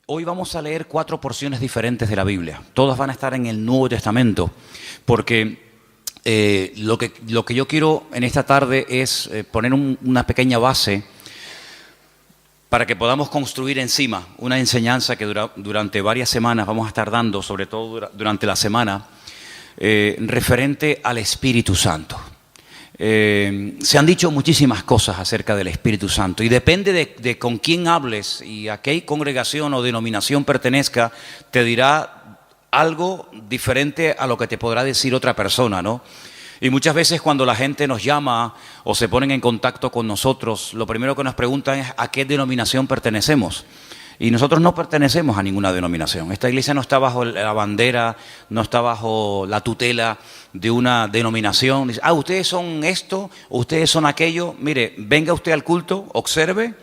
Hoy vamos a leer 4 porciones diferentes de la Biblia. Todas van a estar en el Nuevo Testamento, porque lo que yo quiero en esta tarde es poner una pequeña base para que podamos construir encima una enseñanza que durante varias semanas vamos a estar dando, sobre todo durante la semana, referente al Espíritu Santo. Se han dicho muchísimas cosas acerca del Espíritu Santo y depende de con quién hables y a qué congregación o denominación pertenezca, te dirá algo diferente a lo que te podrá decir otra persona, ¿no? Y muchas veces cuando la gente nos llama o se ponen en contacto con nosotros, lo primero que nos preguntan es ¿a qué denominación pertenecemos? Y nosotros no pertenecemos a ninguna denominación. Esta iglesia no está bajo la bandera, no está bajo la tutela de una denominación. Dice, ustedes son esto, ustedes son aquello. Mire, venga usted al culto, observe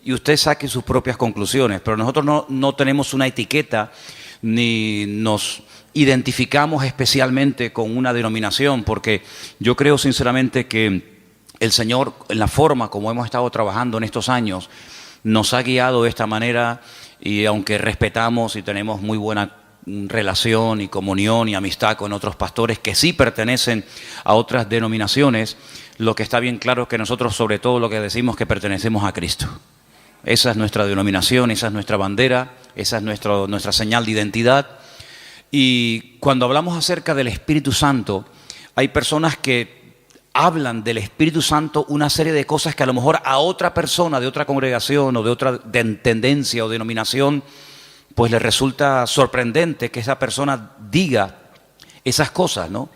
y usted saque sus propias conclusiones. Pero nosotros no tenemos una etiqueta ni nos identificamos especialmente con una denominación, porque yo creo sinceramente que el Señor, en la forma como hemos estado trabajando en estos años, nos ha guiado de esta manera, y aunque respetamos y tenemos muy buena relación y comunión y amistad con otros pastores que sí pertenecen a otras denominaciones, lo que está bien claro es que nosotros sobre todo lo que decimos es que pertenecemos a Cristo. Esa es nuestra denominación, esa es nuestra bandera, esa es nuestra señal de identidad. Y cuando hablamos acerca del Espíritu Santo, hay personas que hablan del Espíritu Santo una serie de cosas que a lo mejor a otra persona de otra congregación o de otra tendencia o denominación pues le resulta sorprendente que esa persona diga esas cosas, ¿no?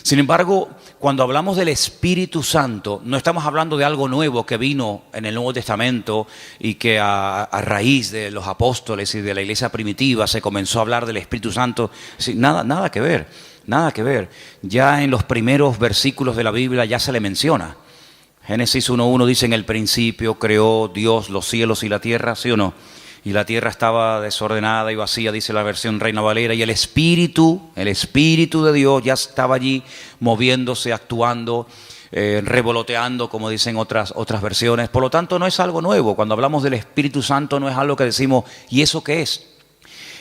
Sin embargo, cuando hablamos del Espíritu Santo, no estamos hablando de algo nuevo que vino en el Nuevo Testamento y que a raíz de los apóstoles y de la iglesia primitiva se comenzó a hablar del Espíritu Santo. Sí, nada que ver, nada que ver. Ya en los primeros versículos de la Biblia ya se le menciona. Génesis 1:1 dice, en el principio creó Dios los cielos y la tierra, ¿sí o no? Y la tierra estaba desordenada y vacía, dice la versión Reina Valera, y el Espíritu de Dios ya estaba allí moviéndose, actuando, revoloteando, como dicen otras versiones. Por lo tanto, no es algo nuevo. Cuando hablamos del Espíritu Santo no es algo que decimos, ¿y eso qué es?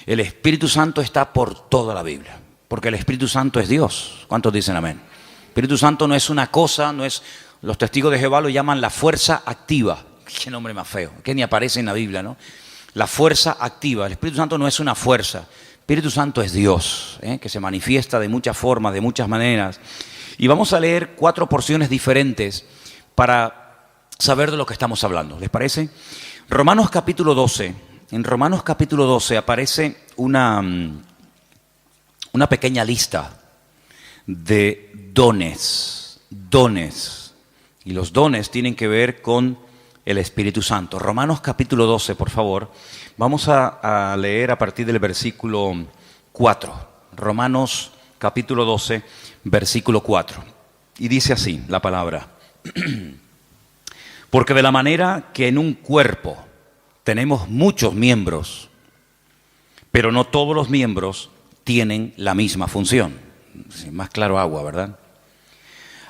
El Espíritu Santo está por toda la Biblia, porque el Espíritu Santo es Dios. ¿Cuántos dicen amén? El Espíritu Santo no es una cosa, no es... Los testigos de Jehová lo llaman la fuerza activa. Qué nombre más feo, que ni aparece en la Biblia, ¿no? La fuerza activa. El Espíritu Santo no es una fuerza. El Espíritu Santo es Dios, que se manifiesta de muchas formas, de muchas maneras. Y vamos a leer 4 porciones diferentes para saber de lo que estamos hablando. ¿Les parece? Romanos capítulo 12. En Romanos capítulo 12 aparece una pequeña lista de dones. Y los dones tienen que ver con el Espíritu Santo. Romanos capítulo 12, por favor. Vamos a leer a partir del versículo 4. Romanos capítulo 12, versículo 4. Y dice así la palabra. Porque de la manera que en un cuerpo tenemos muchos miembros, pero no todos los miembros tienen la misma función. Más claro agua, ¿verdad?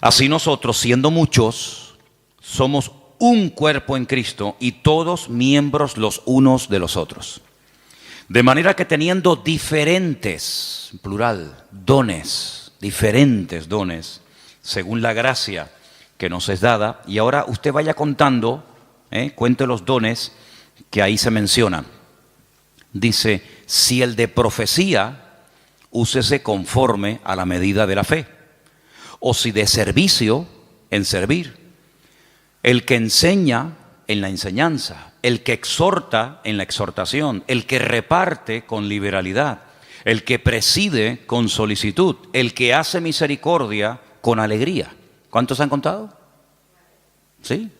Así nosotros, siendo muchos, somos un cuerpo en Cristo y todos miembros los unos de los otros. De manera que teniendo diferentes, plural, dones, diferentes dones, según la gracia que nos es dada, y ahora usted vaya contando, cuente los dones que ahí se mencionan. Dice, si el de profecía, úsese conforme a la medida de la fe, o si de servicio, en servir. El que enseña, en la enseñanza. El que exhorta, en la exhortación. El que reparte, con liberalidad. El que preside, con solicitud. El que hace misericordia, con alegría. ¿Cuántos han contado? ¿Sí?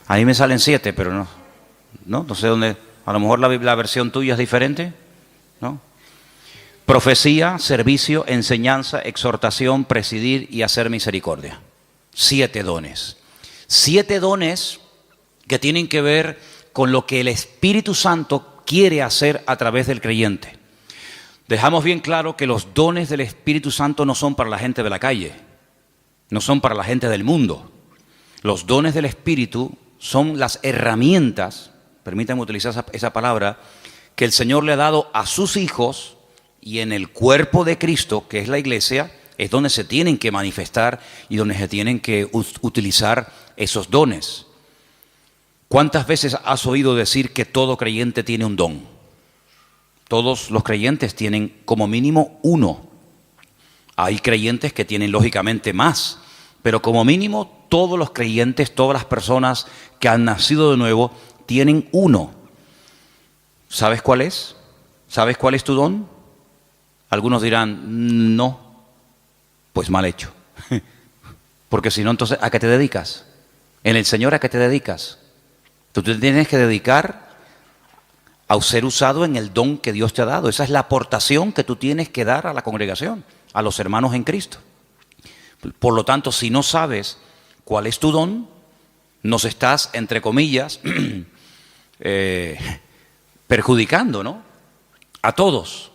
A mí me salen 7, pero no sé dónde. A lo mejor la versión tuya es diferente, ¿no? Profecía, servicio, enseñanza, exhortación, presidir y hacer misericordia. 7 dones. 7 dones que tienen que ver con lo que el Espíritu Santo quiere hacer a través del creyente. Dejamos bien claro que los dones del Espíritu Santo no son para la gente de la calle. no son para la gente del mundo. Los dones del Espíritu son las herramientas, permítanme utilizar esa palabra, que el Señor le ha dado a sus hijos, y en el cuerpo de Cristo, que es la iglesia, es donde se tienen que manifestar y donde se tienen que utilizar esos dones. ¿Cuántas veces has oído decir que todo creyente tiene un don? Todos los creyentes tienen como mínimo uno. Hay creyentes que tienen lógicamente más, pero como mínimo todos los creyentes, todas las personas que han nacido de nuevo, tienen uno. ¿Sabes cuál es? ¿Sabes cuál es tu don? Algunos dirán, no, pues mal hecho. Porque si no, entonces, ¿a qué te dedicas? En el Señor, ¿a qué te dedicas? Tú te tienes que dedicar a ser usado en el don que Dios te ha dado. Esa es la aportación que tú tienes que dar a la congregación, a los hermanos en Cristo. Por lo tanto, si no sabes cuál es tu don, nos estás, entre comillas, perjudicando, ¿no? A todos,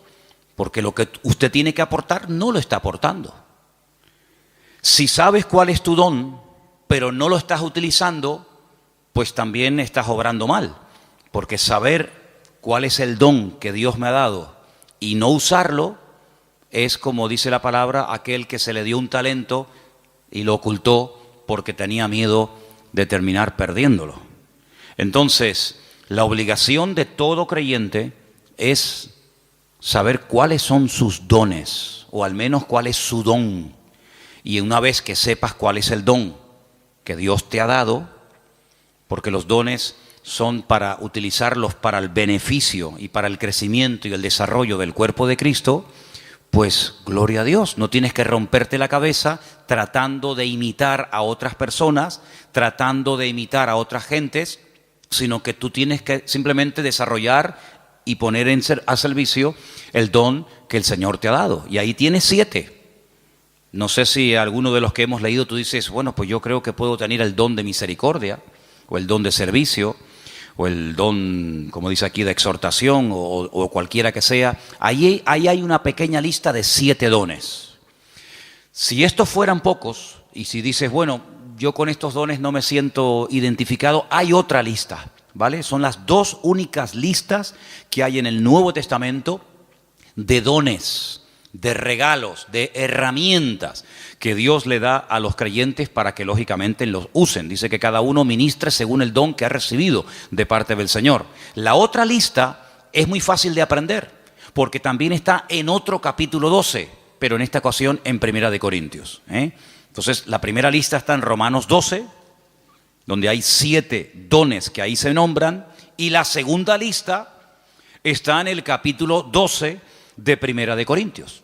porque lo que usted tiene que aportar no lo está aportando. Si sabes cuál es tu don, pero no lo estás utilizando, pues también estás obrando mal, porque saber cuál es el don que Dios me ha dado y no usarlo es, como dice la palabra, aquel que se le dio un talento y lo ocultó porque tenía miedo de terminar perdiéndolo. Entonces, la obligación de todo creyente es saber cuáles son sus dones, o al menos cuál es su don. Y una vez que sepas cuál es el don que Dios te ha dado, porque los dones son para utilizarlos para el beneficio y para el crecimiento y el desarrollo del cuerpo de Cristo, pues gloria a Dios, no tienes que romperte la cabeza tratando de imitar a otras personas, tratando de imitar a otras gentes, sino que tú tienes que simplemente desarrollar y poner a servicio el don que el Señor te ha dado. Y ahí tienes 7. No sé si alguno de los que hemos leído tú dices, bueno, pues yo creo que puedo tener el don de misericordia, o el don de servicio, o el don, como dice aquí, de exhortación, o cualquiera que sea. Ahí hay una pequeña lista de 7 dones. Si estos fueran pocos, y si dices, bueno, yo con estos dones no me siento identificado, hay otra lista, ¿vale? Son las 2 únicas listas que hay en el Nuevo Testamento de dones, de regalos, de herramientas que Dios le da a los creyentes para que lógicamente los usen. Dice que cada uno ministre según el don que ha recibido de parte del Señor. La otra lista es muy fácil de aprender, porque también está en otro capítulo 12, pero en esta ocasión en Primera de Corintios. Entonces, la primera lista está en Romanos 12, donde hay 7 dones que ahí se nombran, y la segunda lista está en el capítulo 12 de Primera de Corintios.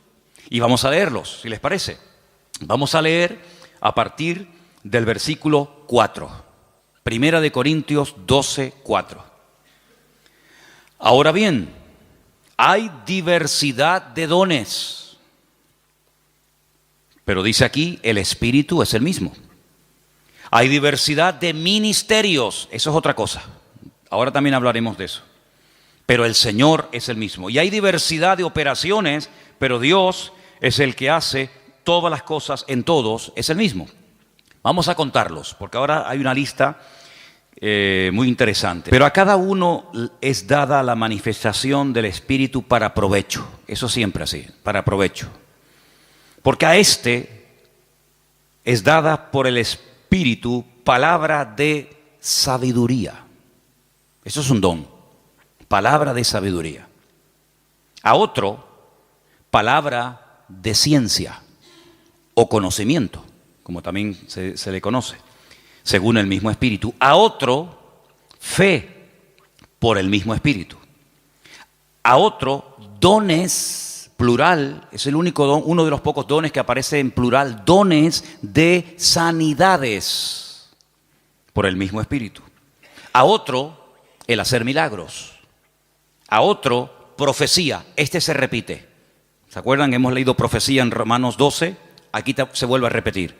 Y vamos a leerlos, si les parece. Vamos a leer a partir del versículo 4. Primera de Corintios 12, 4. Ahora bien, hay diversidad de dones, pero dice aquí, el Espíritu es el mismo. Hay diversidad de ministerios, eso es otra cosa. Ahora también hablaremos de eso. Pero el Señor es el mismo. Y hay diversidad de operaciones, pero Dios es el que hace todas las cosas en todos, es el mismo. Vamos a contarlos, porque ahora hay una lista muy interesante. Pero a cada uno es dada la manifestación del Espíritu para provecho. Eso siempre así, para provecho. Porque a este es dada por el Espíritu palabra de sabiduría. Eso es un don. Palabra de sabiduría. A otro, palabra de ciencia o conocimiento, como también se le conoce, según el mismo Espíritu. A otro, fe por el mismo Espíritu. A otro, dones, plural, es el único don, uno de los pocos dones que aparece en plural, dones de sanidades por el mismo Espíritu. A otro, el hacer milagros. A otro, profecía. Este se repite. ¿Se acuerdan? Hemos leído profecía en Romanos 12. Aquí se vuelve a repetir.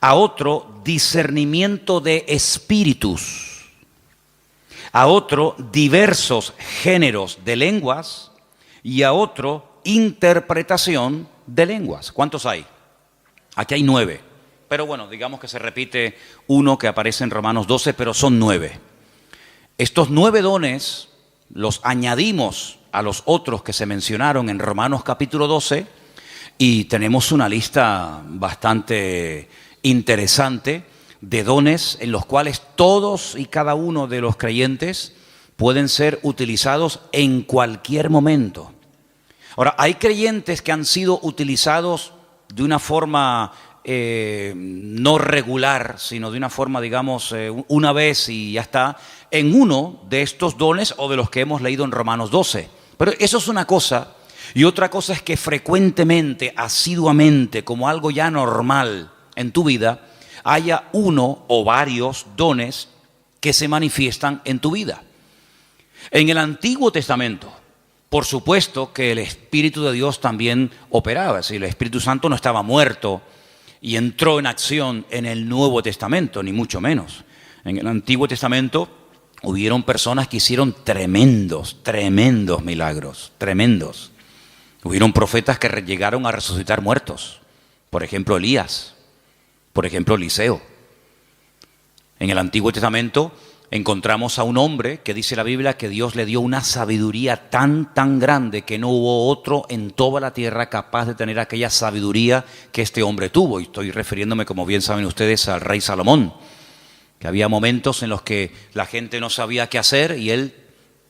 A otro, discernimiento de espíritus. A otro, diversos géneros de lenguas. Y a otro, interpretación de lenguas. ¿Cuántos hay? Aquí hay 9. Pero bueno, digamos que se repite uno que aparece en Romanos 12, pero son 9. Estos 9 dones los añadimos a los otros que se mencionaron en Romanos capítulo 12 y tenemos una lista bastante interesante de dones en los cuales todos y cada uno de los creyentes pueden ser utilizados en cualquier momento. Ahora, hay creyentes que han sido utilizados de una forma no regular, sino de una forma, digamos, una vez y ya está, en uno de estos dones o de los que hemos leído en Romanos 12. Pero eso es una cosa, y otra cosa es que frecuentemente, asiduamente, como algo ya normal en tu vida, haya uno o varios dones que se manifiestan en tu vida. En el Antiguo Testamento, por supuesto que el Espíritu de Dios también operaba, es decir, el Espíritu Santo no estaba muerto y entró en acción en el Nuevo Testamento, ni mucho menos. En el Antiguo Testamento hubieron personas que hicieron tremendos milagros, tremendos. Hubieron profetas que llegaron a resucitar muertos, por ejemplo Elías, por ejemplo Eliseo. En el Antiguo Testamento encontramos a un hombre que dice la Biblia que Dios le dio una sabiduría tan grande que no hubo otro en toda la tierra capaz de tener aquella sabiduría que este hombre tuvo. Y estoy refiriéndome, como bien saben ustedes, al rey Salomón, que había momentos en los que la gente no sabía qué hacer y él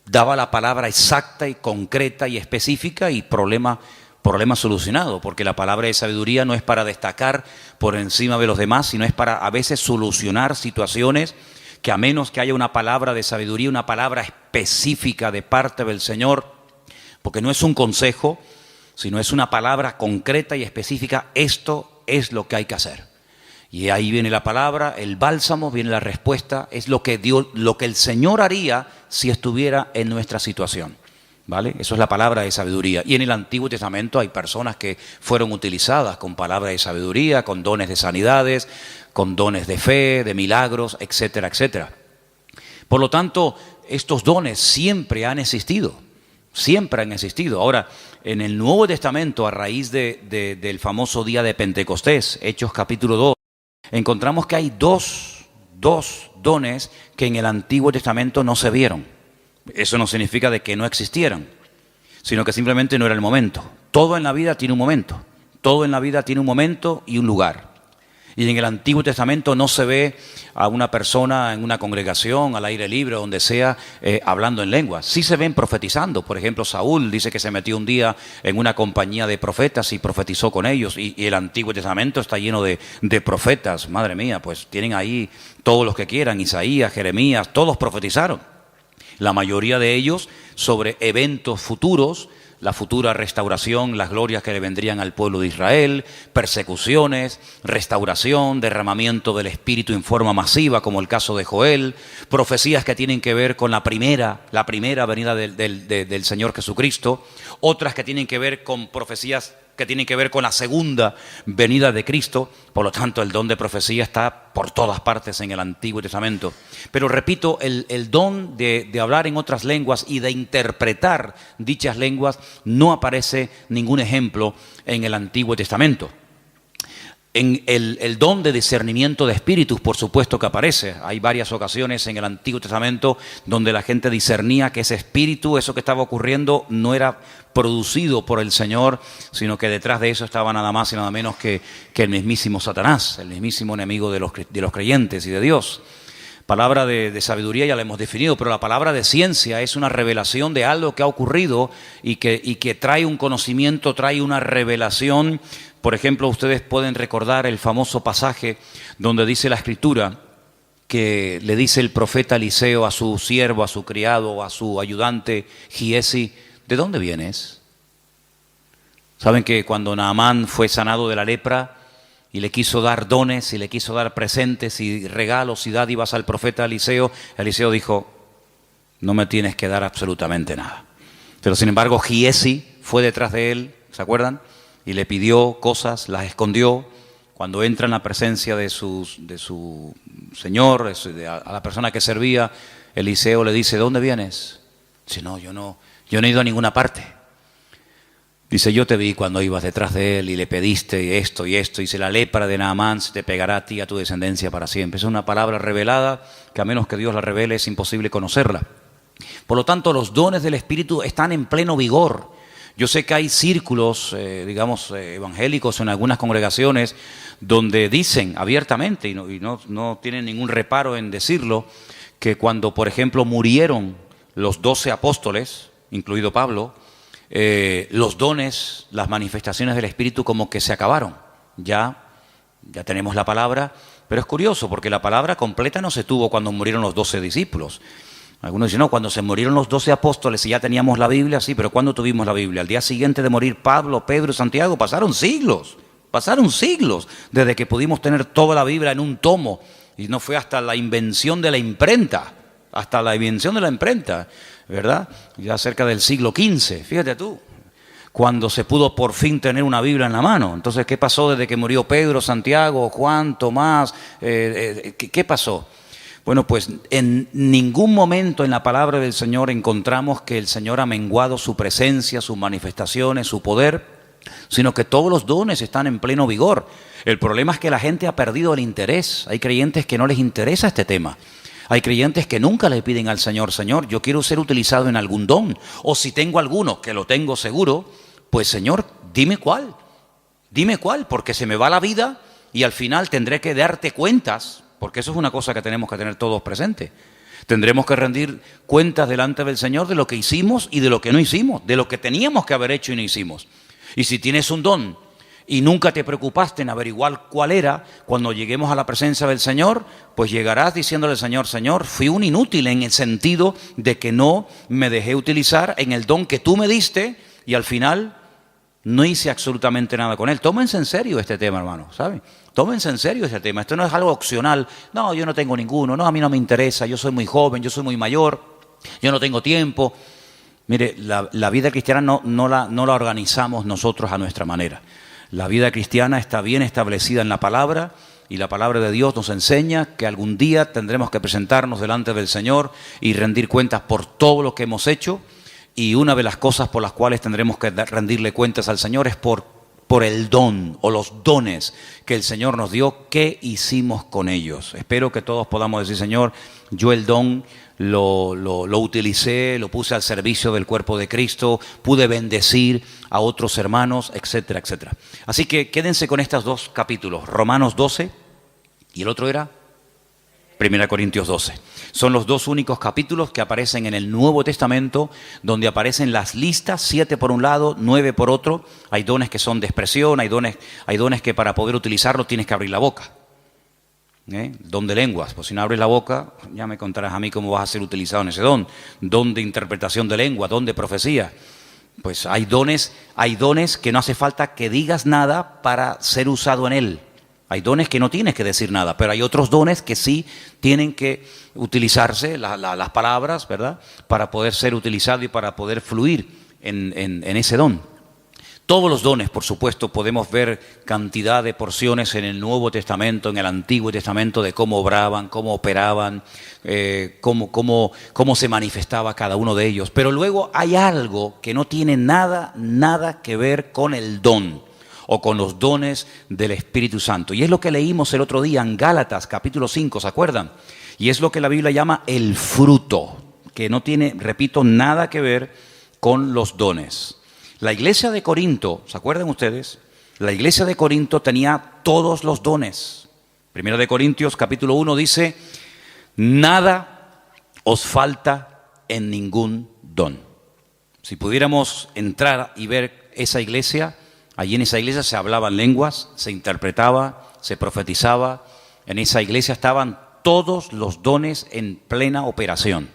daba la palabra exacta y concreta y específica y problema solucionado, porque la palabra de sabiduría no es para destacar por encima de los demás, sino es para a veces solucionar situaciones que a menos que haya una palabra de sabiduría, una palabra específica de parte del Señor, porque no es un consejo, sino es una palabra concreta y específica, esto es lo que hay que hacer. Y ahí viene la palabra, el bálsamo, viene la respuesta, es lo que el Señor haría si estuviera en nuestra situación. ¿Vale? Eso es la palabra de sabiduría. Y en el Antiguo Testamento hay personas que fueron utilizadas con palabra de sabiduría, con dones de sanidades, con dones de fe, de milagros, etcétera, etcétera. Por lo tanto, estos dones siempre han existido. Siempre han existido. Ahora, en el Nuevo Testamento, a raíz del famoso día de Pentecostés, Hechos capítulo 2, encontramos que hay dos dones que en el Antiguo Testamento no se vieron. Eso no significa de que no existieran, sino que simplemente no era el momento. Todo en la vida tiene un momento. Todo en la vida tiene un momento y un lugar. Y en el Antiguo Testamento no se ve a una persona en una congregación, al aire libre, donde sea, hablando en lenguas. Sí se ven profetizando. Por ejemplo, Saúl dice que se metió un día en una compañía de profetas y profetizó con ellos. Y el Antiguo Testamento está lleno de profetas. Madre mía, pues tienen ahí todos los que quieran. Isaías, Jeremías, todos profetizaron. La mayoría de ellos sobre eventos futuros, la futura restauración, las glorias que le vendrían al pueblo de Israel, persecuciones, restauración, derramamiento del Espíritu en forma masiva, como el caso de Joel, profecías que tienen que ver con la primera venida del Señor Jesucristo, otras que tienen que ver con profecías que tienen que ver con la segunda venida de Cristo. Por lo tanto, el don de profecía está por todas partes en el Antiguo Testamento. Pero repito, el don de hablar en otras lenguas y de interpretar dichas lenguas no aparece ningún ejemplo en el Antiguo Testamento. En el don de discernimiento de espíritus, por supuesto que aparece. Hay varias ocasiones en el Antiguo Testamento donde la gente discernía que ese espíritu, eso que estaba ocurriendo, no era producido por el Señor, sino que detrás de eso estaba nada más y nada menos que el mismísimo Satanás, el mismísimo enemigo de los creyentes y de Dios. Palabra de sabiduría ya la hemos definido, pero la palabra de ciencia es una revelación de algo que ha ocurrido y que trae un conocimiento, trae una revelación. Por ejemplo, ustedes pueden recordar el famoso pasaje donde dice la Escritura que le dice el profeta Eliseo a su siervo, a su criado, a su ayudante Giesi: ¿de dónde vienes? Saben que cuando Naamán fue sanado de la lepra y le quiso dar dones y le quiso dar presentes y regalos y dádivas al profeta Eliseo, Eliseo dijo: no me tienes que dar absolutamente nada. Pero sin embargo Giesi fue detrás de él, ¿se acuerdan? Y le pidió cosas, las escondió. Cuando entra en la presencia de su señor, a la persona que servía, Eliseo le dice: ¿de dónde vienes? Dice: no, yo no he ido a ninguna parte. Dice, yo te vi cuando ibas detrás de él y le pediste esto y esto. Dice, la lepra de Naamán se te pegará a ti y a tu descendencia para siempre. Es una palabra revelada que a menos que Dios la revele es imposible conocerla. Por lo tanto, los dones del Espíritu están en pleno vigor. Yo sé que hay círculos, evangélicos en algunas congregaciones donde dicen abiertamente, y no tienen ningún reparo en decirlo, que cuando, por ejemplo, murieron los 12 apóstoles, incluido Pablo, los dones, las manifestaciones del Espíritu como que se acabaron. Ya tenemos la palabra, pero es curioso porque la palabra completa no se tuvo cuando murieron los 12 discípulos. Algunos dicen, no, cuando se murieron los 12 apóstoles y ya teníamos la Biblia, sí, pero ¿cuándo tuvimos la Biblia? Al día siguiente de morir Pablo, Pedro y Santiago, pasaron siglos desde que pudimos tener toda la Biblia en un tomo. Y no fue hasta la invención de la imprenta, ¿verdad? Ya cerca del siglo XV, fíjate tú, cuando se pudo por fin tener una Biblia en la mano. Entonces, ¿qué pasó desde que murió Pedro, Santiago, Juan, Tomás? ¿Qué pasó? Bueno, pues en ningún momento en la palabra del Señor encontramos que el Señor ha menguado su presencia, sus manifestaciones, su poder, sino que todos los dones están en pleno vigor. El problema es que la gente ha perdido el interés. Hay creyentes que no les interesa este tema. Hay creyentes que nunca le piden al Señor, Señor, yo quiero ser utilizado en algún don. O si tengo alguno, que lo tengo seguro, pues Señor, dime cuál, porque se me va la vida y al final tendré que darte cuentas. Porque eso es una cosa que tenemos que tener todos presentes. Tendremos que rendir cuentas delante del Señor de lo que hicimos y de lo que no hicimos, de lo que teníamos que haber hecho y no hicimos. Y si tienes un don y nunca te preocupaste en averiguar cuál era, cuando lleguemos a la presencia del Señor, pues llegarás diciéndole al Señor, Señor, fui un inútil en el sentido de que no me dejé utilizar en el don que tú me diste y al final no hice absolutamente nada con él. Tómense en serio este tema, hermano, ¿saben? Tómense en serio este tema. Esto no es algo opcional. No, yo no tengo ninguno. No, a mí no me interesa. Yo soy muy joven, yo soy muy mayor. Yo no tengo tiempo. Mire, la vida cristiana no la organizamos nosotros a nuestra manera. La vida cristiana está bien establecida en la palabra y la palabra de Dios nos enseña que algún día tendremos que presentarnos delante del Señor y rendir cuentas por todo lo que hemos hecho. Y una de las cosas por las cuales tendremos que rendirle cuentas al Señor es por el don o los dones que el Señor nos dio, ¿qué hicimos con ellos? Espero que todos podamos decir, Señor, yo el don lo utilicé, lo puse al servicio del cuerpo de Cristo, pude bendecir a otros hermanos, etcétera, etcétera. Así que quédense con estos dos capítulos, Romanos 12 y el otro era 1 Corintios 12. Son los dos únicos capítulos que aparecen en el Nuevo Testamento, donde aparecen las listas, 7 por un lado, 9 por otro. Hay dones que son de expresión, hay dones que para poder utilizarlo tienes que abrir la boca. Don de lenguas, pues si no abres la boca, ya me contarás a mí cómo vas a ser utilizado en ese don. Don de interpretación de lengua, don de profecía. Pues hay dones que no hace falta que digas nada para ser usado en él. Hay dones que no tienes que decir nada, pero hay otros dones que sí tienen que utilizarse, las palabras, ¿verdad?, para poder ser utilizado y para poder fluir en ese don. Todos los dones, por supuesto, podemos ver cantidad de porciones en el Nuevo Testamento, en el Antiguo Testamento, de cómo obraban, cómo operaban, cómo se manifestaba cada uno de ellos. Pero luego hay algo que no tiene nada que ver con el don o con los dones del Espíritu Santo. Y es lo que leímos el otro día en Gálatas, capítulo 5, ¿se acuerdan? Y es lo que la Biblia llama el fruto, que no tiene, repito, nada que ver con los dones. La iglesia de Corinto, ¿se acuerdan ustedes? La iglesia de Corinto tenía todos los dones. 1 Corintios, capítulo 1, dice, nada os falta en ningún don. Si pudiéramos entrar y ver esa iglesia, allí en esa iglesia se hablaban lenguas, se interpretaba, se profetizaba. En esa iglesia estaban todos los dones en plena operación.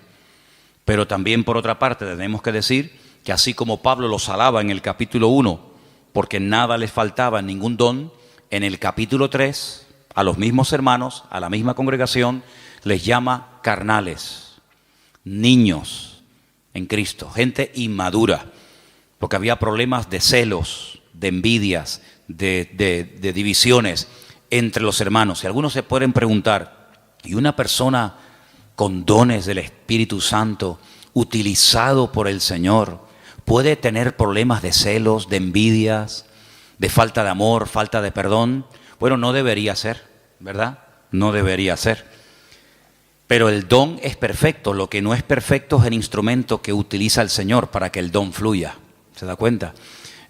Pero también, por otra parte, tenemos que decir que así como Pablo los alaba en el capítulo 1, porque nada les faltaba, ningún don, en el capítulo 3, a los mismos hermanos, a la misma congregación, les llama carnales, niños en Cristo, gente inmadura, porque había problemas de celos, de envidias, de divisiones entre los hermanos. Y algunos se pueden preguntar, ¿y una persona con dones del Espíritu Santo, utilizado por el Señor, puede tener problemas de celos, de envidias, de falta de amor, falta de perdón. Bueno, no debería ser, ¿verdad? No debería ser. Pero el don es perfecto. Lo que no es perfecto es el instrumento que utiliza el Señor para que el don fluya. ¿Se da cuenta?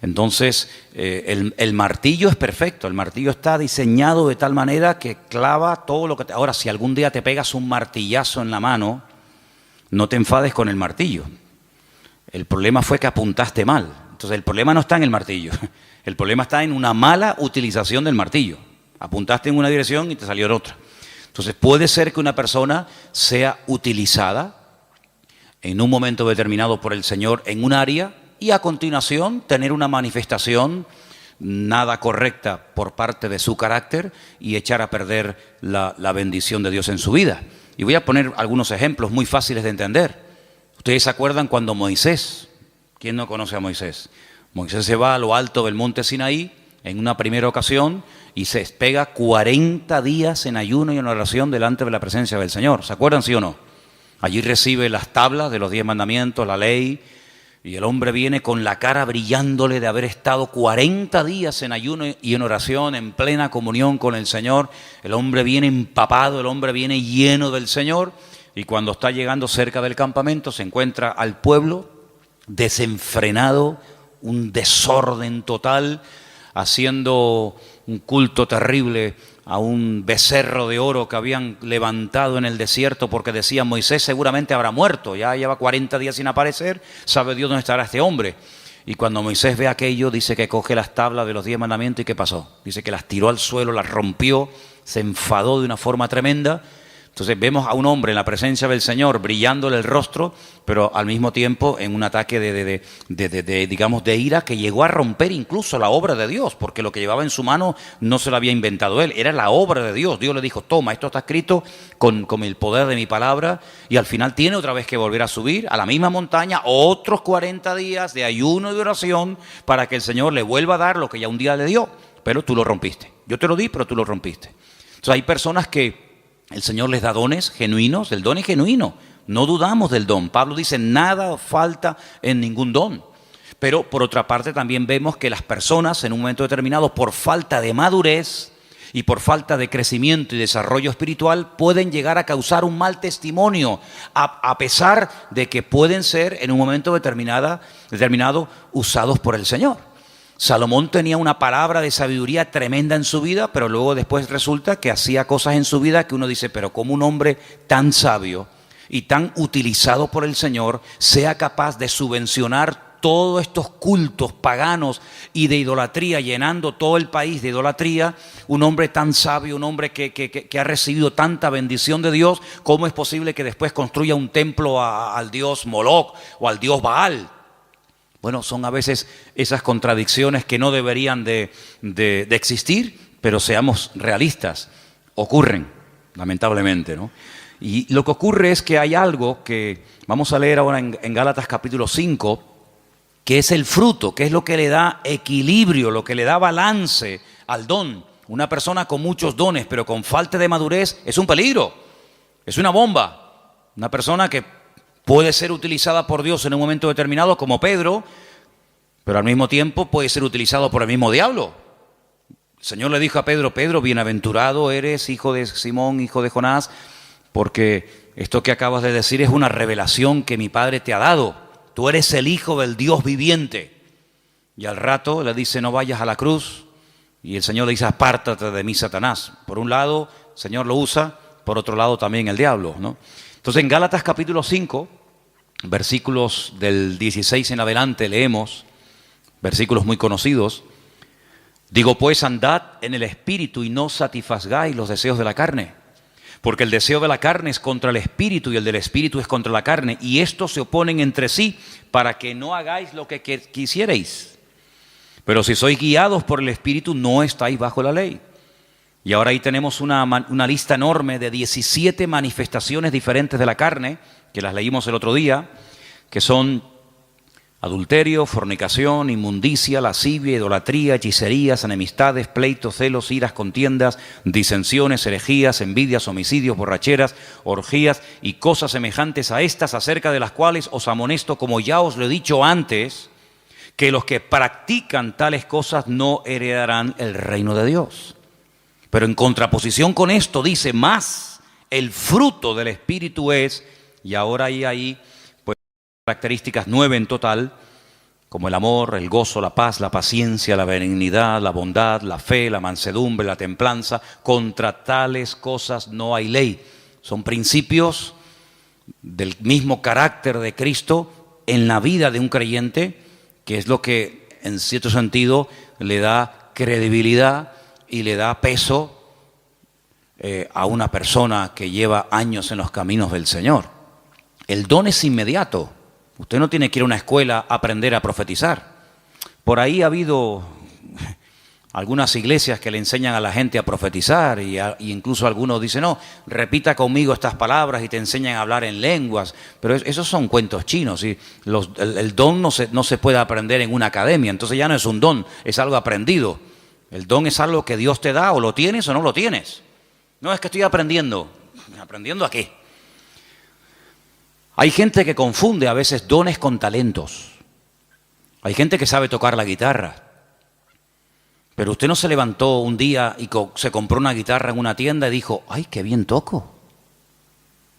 Entonces, el martillo es perfecto. El martillo está diseñado de tal manera que clava todo lo que... Ahora, si algún día te pegas un martillazo en la mano, no te enfades con el martillo. El problema fue que apuntaste mal. Entonces, el problema no está en el martillo. El problema está en una mala utilización del martillo. Apuntaste en una dirección y te salió en otra. Entonces, puede ser que una persona sea utilizada en un momento determinado por el Señor en un área y a continuación tener una manifestación nada correcta por parte de su carácter y echar a perder la bendición de Dios en su vida. Y voy a poner algunos ejemplos muy fáciles de entender. Ustedes se acuerdan cuando Moisés, ¿quién no conoce a Moisés? Moisés se va a lo alto del monte Sinaí en una primera ocasión y se pega 40 días en ayuno y en oración delante de la presencia del Señor. ¿Se acuerdan, sí o no? Allí recibe las tablas de los 10 mandamientos, la ley, y el hombre viene con la cara brillándole de haber estado 40 días en ayuno y en oración, en plena comunión con el Señor. El hombre viene empapado, el hombre viene lleno del Señor, y cuando está llegando cerca del campamento se encuentra al pueblo desenfrenado, un desorden total, haciendo un culto terrible a un becerro de oro que habían levantado en el desierto porque decían: Moisés seguramente habrá muerto, ya lleva 40 días sin aparecer, sabe Dios dónde estará este hombre. Y cuando Moisés ve aquello, dice que coge las tablas de los 10 mandamientos. ¿Y qué pasó? Dice que las tiró al suelo, las rompió, se enfadó de una forma tremenda. Entonces vemos a un hombre en la presencia del Señor brillándole el rostro, pero al mismo tiempo en un ataque de ira que llegó a romper incluso la obra de Dios, porque lo que llevaba en su mano no se lo había inventado él, era la obra de Dios. Dios le dijo: toma, esto está escrito con el poder de mi palabra, y al final tiene otra vez que volver a subir a la misma montaña, otros 40 días de ayuno y de oración para que el Señor le vuelva a dar lo que ya un día le dio, pero tú lo rompiste. Yo te lo di, pero tú lo rompiste. Entonces hay personas que el Señor les da dones genuinos, el don es genuino, no dudamos del don. Pablo dice: nada falta en ningún don. Pero por otra parte también vemos que las personas en un momento determinado, por falta de madurez y por falta de crecimiento y desarrollo espiritual, pueden llegar a causar un mal testimonio, a pesar de que pueden ser en un momento determinado usados por el Señor. Salomón tenía una palabra de sabiduría tremenda en su vida, pero luego después resulta que hacía cosas en su vida que uno dice: pero ¿cómo un hombre tan sabio y tan utilizado por el Señor sea capaz de subvencionar todos estos cultos paganos y de idolatría, llenando todo el país de idolatría? Un hombre tan sabio, un hombre que ha recibido tanta bendición de Dios, ¿cómo es posible que después construya un templo al dios Moloc o al dios Baal? Bueno, son a veces esas contradicciones que no deberían de existir, pero seamos realistas, ocurren, lamentablemente, ¿no? Y lo que ocurre es que hay algo que vamos a leer ahora en Gálatas capítulo 5, que es el fruto, que es lo que le da equilibrio, lo que le da balance al don. Una persona con muchos dones, pero con falta de madurez, es un peligro, es una bomba. Una persona que puede ser utilizada por Dios en un momento determinado, como Pedro, pero al mismo tiempo puede ser utilizado por el mismo diablo. El Señor le dijo a Pedro: Pedro, bienaventurado eres, hijo de Simón, hijo de Jonás, porque esto que acabas de decir es una revelación que mi Padre te ha dado. Tú eres el Hijo del Dios viviente. Y al rato le dice: no vayas a la cruz. Y el Señor le dice: apártate de mí, Satanás. Por un lado, el Señor lo usa, por otro lado también el diablo, ¿no? Entonces en Gálatas capítulo 5, versículos del 16 en adelante leemos, versículos muy conocidos. Digo pues, andad en el Espíritu y no satisfagáis los deseos de la carne. Porque el deseo de la carne es contra el Espíritu y el del Espíritu es contra la carne. Y estos se oponen entre sí para que no hagáis lo que quisierais. Pero si sois guiados por el Espíritu, no estáis bajo la ley. Y ahora ahí tenemos una lista enorme de 17 manifestaciones diferentes de la carne, que las leímos el otro día, que son adulterio, fornicación, inmundicia, lascivia, idolatría, hechicerías, enemistades, pleitos, celos, iras, contiendas, disensiones, herejías, envidias, homicidios, borracheras, orgías y cosas semejantes a estas, acerca de las cuales os amonesto, como ya os lo he dicho antes, que los que practican tales cosas no heredarán el reino de Dios. Pero en contraposición con esto dice más, el fruto del Espíritu es, y ahora hay ahí pues características 9 en total, como el amor, el gozo, la paz, la paciencia, la benignidad, la bondad, la fe, la mansedumbre, la templanza. Contra tales cosas no hay ley. Son principios del mismo carácter de Cristo en la vida de un creyente, que es lo que en cierto sentido le da credibilidad y le da peso a una persona que lleva años en los caminos del Señor. El don es inmediato. Usted no tiene que ir a una escuela a aprender a profetizar. Por ahí ha habido algunas iglesias que le enseñan a la gente a profetizar y incluso algunos dicen, no, repita conmigo estas palabras y te enseñan a hablar en lenguas. Pero esos son cuentos chinos. ¿Sí? El don no se puede aprender en una academia, entonces ya no es un don, es algo aprendido. El don es algo que Dios te da, o lo tienes o no lo tienes. No, es que estoy aprendiendo. ¿Aprendiendo a qué? Hay gente que confunde a veces dones con talentos. Hay gente que sabe tocar la guitarra. Pero usted no se levantó un día y se compró una guitarra en una tienda y dijo, ¡ay, qué bien toco!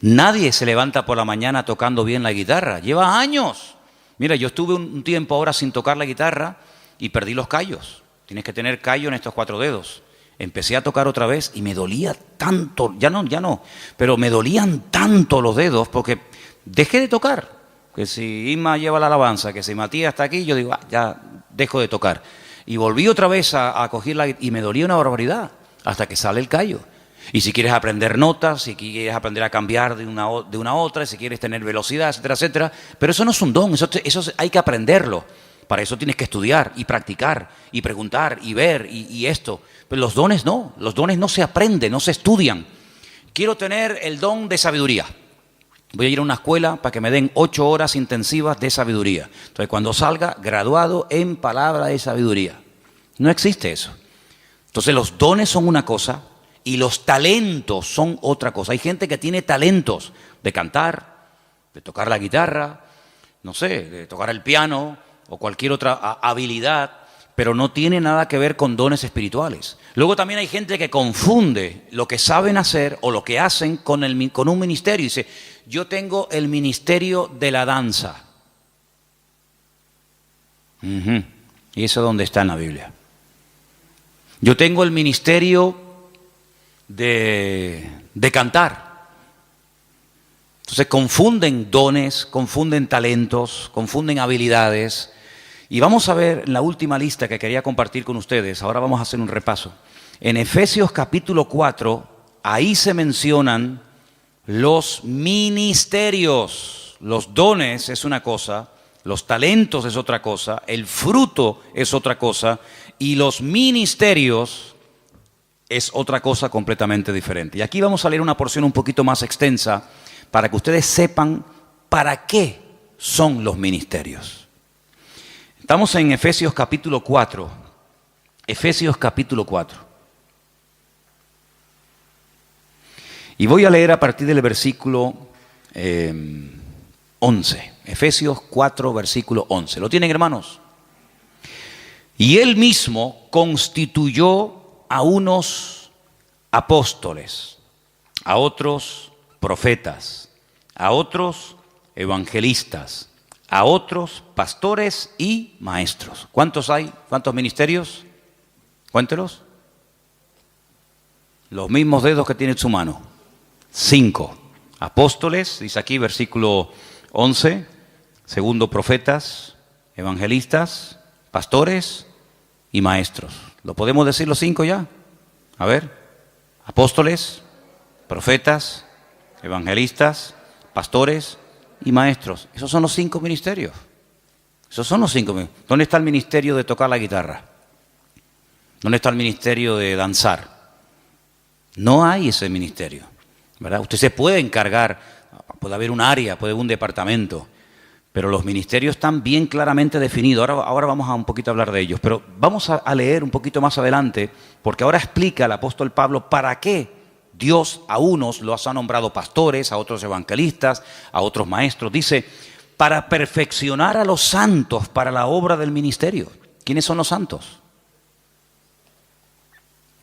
Nadie se levanta por la mañana tocando bien la guitarra. Lleva años. Mira, yo estuve un tiempo ahora sin tocar la guitarra y perdí los callos. Tienes que tener callo en estos 4 dedos. Empecé a tocar otra vez y me dolía tanto, ya no, pero me dolían tanto los dedos porque dejé de tocar. Que si Isma lleva la alabanza, que si Matías está aquí, yo digo, ya dejo de tocar. Y volví otra vez a cogerla y me dolía una barbaridad hasta que sale el callo. Y si quieres aprender notas, si quieres aprender a cambiar de una a otra, si quieres tener velocidad, etcétera, etcétera. Pero eso no es un don, eso hay que aprenderlo. Para eso tienes que estudiar y practicar y preguntar y ver y esto. Pero los dones no se aprenden, no se estudian. Quiero tener el don de sabiduría. Voy a ir a una escuela para que me den 8 horas intensivas de sabiduría. Entonces, cuando salga, graduado en palabra de sabiduría. No existe eso. Entonces, los dones son una cosa y los talentos son otra cosa. Hay gente que tiene talentos de cantar, de tocar la guitarra, no sé, de tocar el piano o cualquier otra habilidad, pero no tiene nada que ver con dones espirituales. Luego también hay gente que confunde lo que saben hacer o lo que hacen con un ministerio. Dice, yo tengo el ministerio de la danza. ¿Y eso dónde está en la Biblia? Yo tengo el ministerio de cantar. Entonces confunden dones, confunden talentos, confunden habilidades. Y vamos a ver en la última lista que quería compartir con ustedes, ahora vamos a hacer un repaso. En Efesios capítulo 4, ahí se mencionan los ministerios. Los dones es una cosa, los talentos es otra cosa, el fruto es otra cosa y los ministerios es otra cosa completamente diferente. Y aquí vamos a leer una porción un poquito más extensa para que ustedes sepan para qué son los ministerios. Estamos en Efesios capítulo 4. Efesios capítulo 4. Y voy a leer a partir del versículo 11. Efesios 4, versículo 11. ¿Lo tienen, hermanos? Y él mismo constituyó a unos apóstoles, a otros profetas, a otros evangelistas, a otros pastores y maestros. ¿Cuántos hay? ¿Cuántos ministerios? Cuéntelos. Los mismos dedos que tiene en su mano. 5. Apóstoles, dice aquí versículo 11. Segundo, profetas, evangelistas, pastores y maestros. ¿Lo podemos decir los 5 ya? A ver. Apóstoles, profetas, evangelistas, pastores y maestros. Esos son los 5 ministerios. Esos son los 5 ministerios. ¿Dónde está el ministerio de tocar la guitarra? ¿Dónde está el ministerio de danzar? No hay ese ministerio, ¿verdad? Usted se puede encargar, puede haber un área, puede haber un departamento, Pero los ministerios están bien claramente definidos. Ahora vamos a un poquito a hablar de ellos. Pero vamos a leer un poquito más adelante, porque ahora explica el apóstol Pablo para qué Dios a unos los ha nombrado pastores, a otros evangelistas, a otros maestros. Dice, para perfeccionar a los santos para la obra del ministerio. ¿Quiénes son los santos?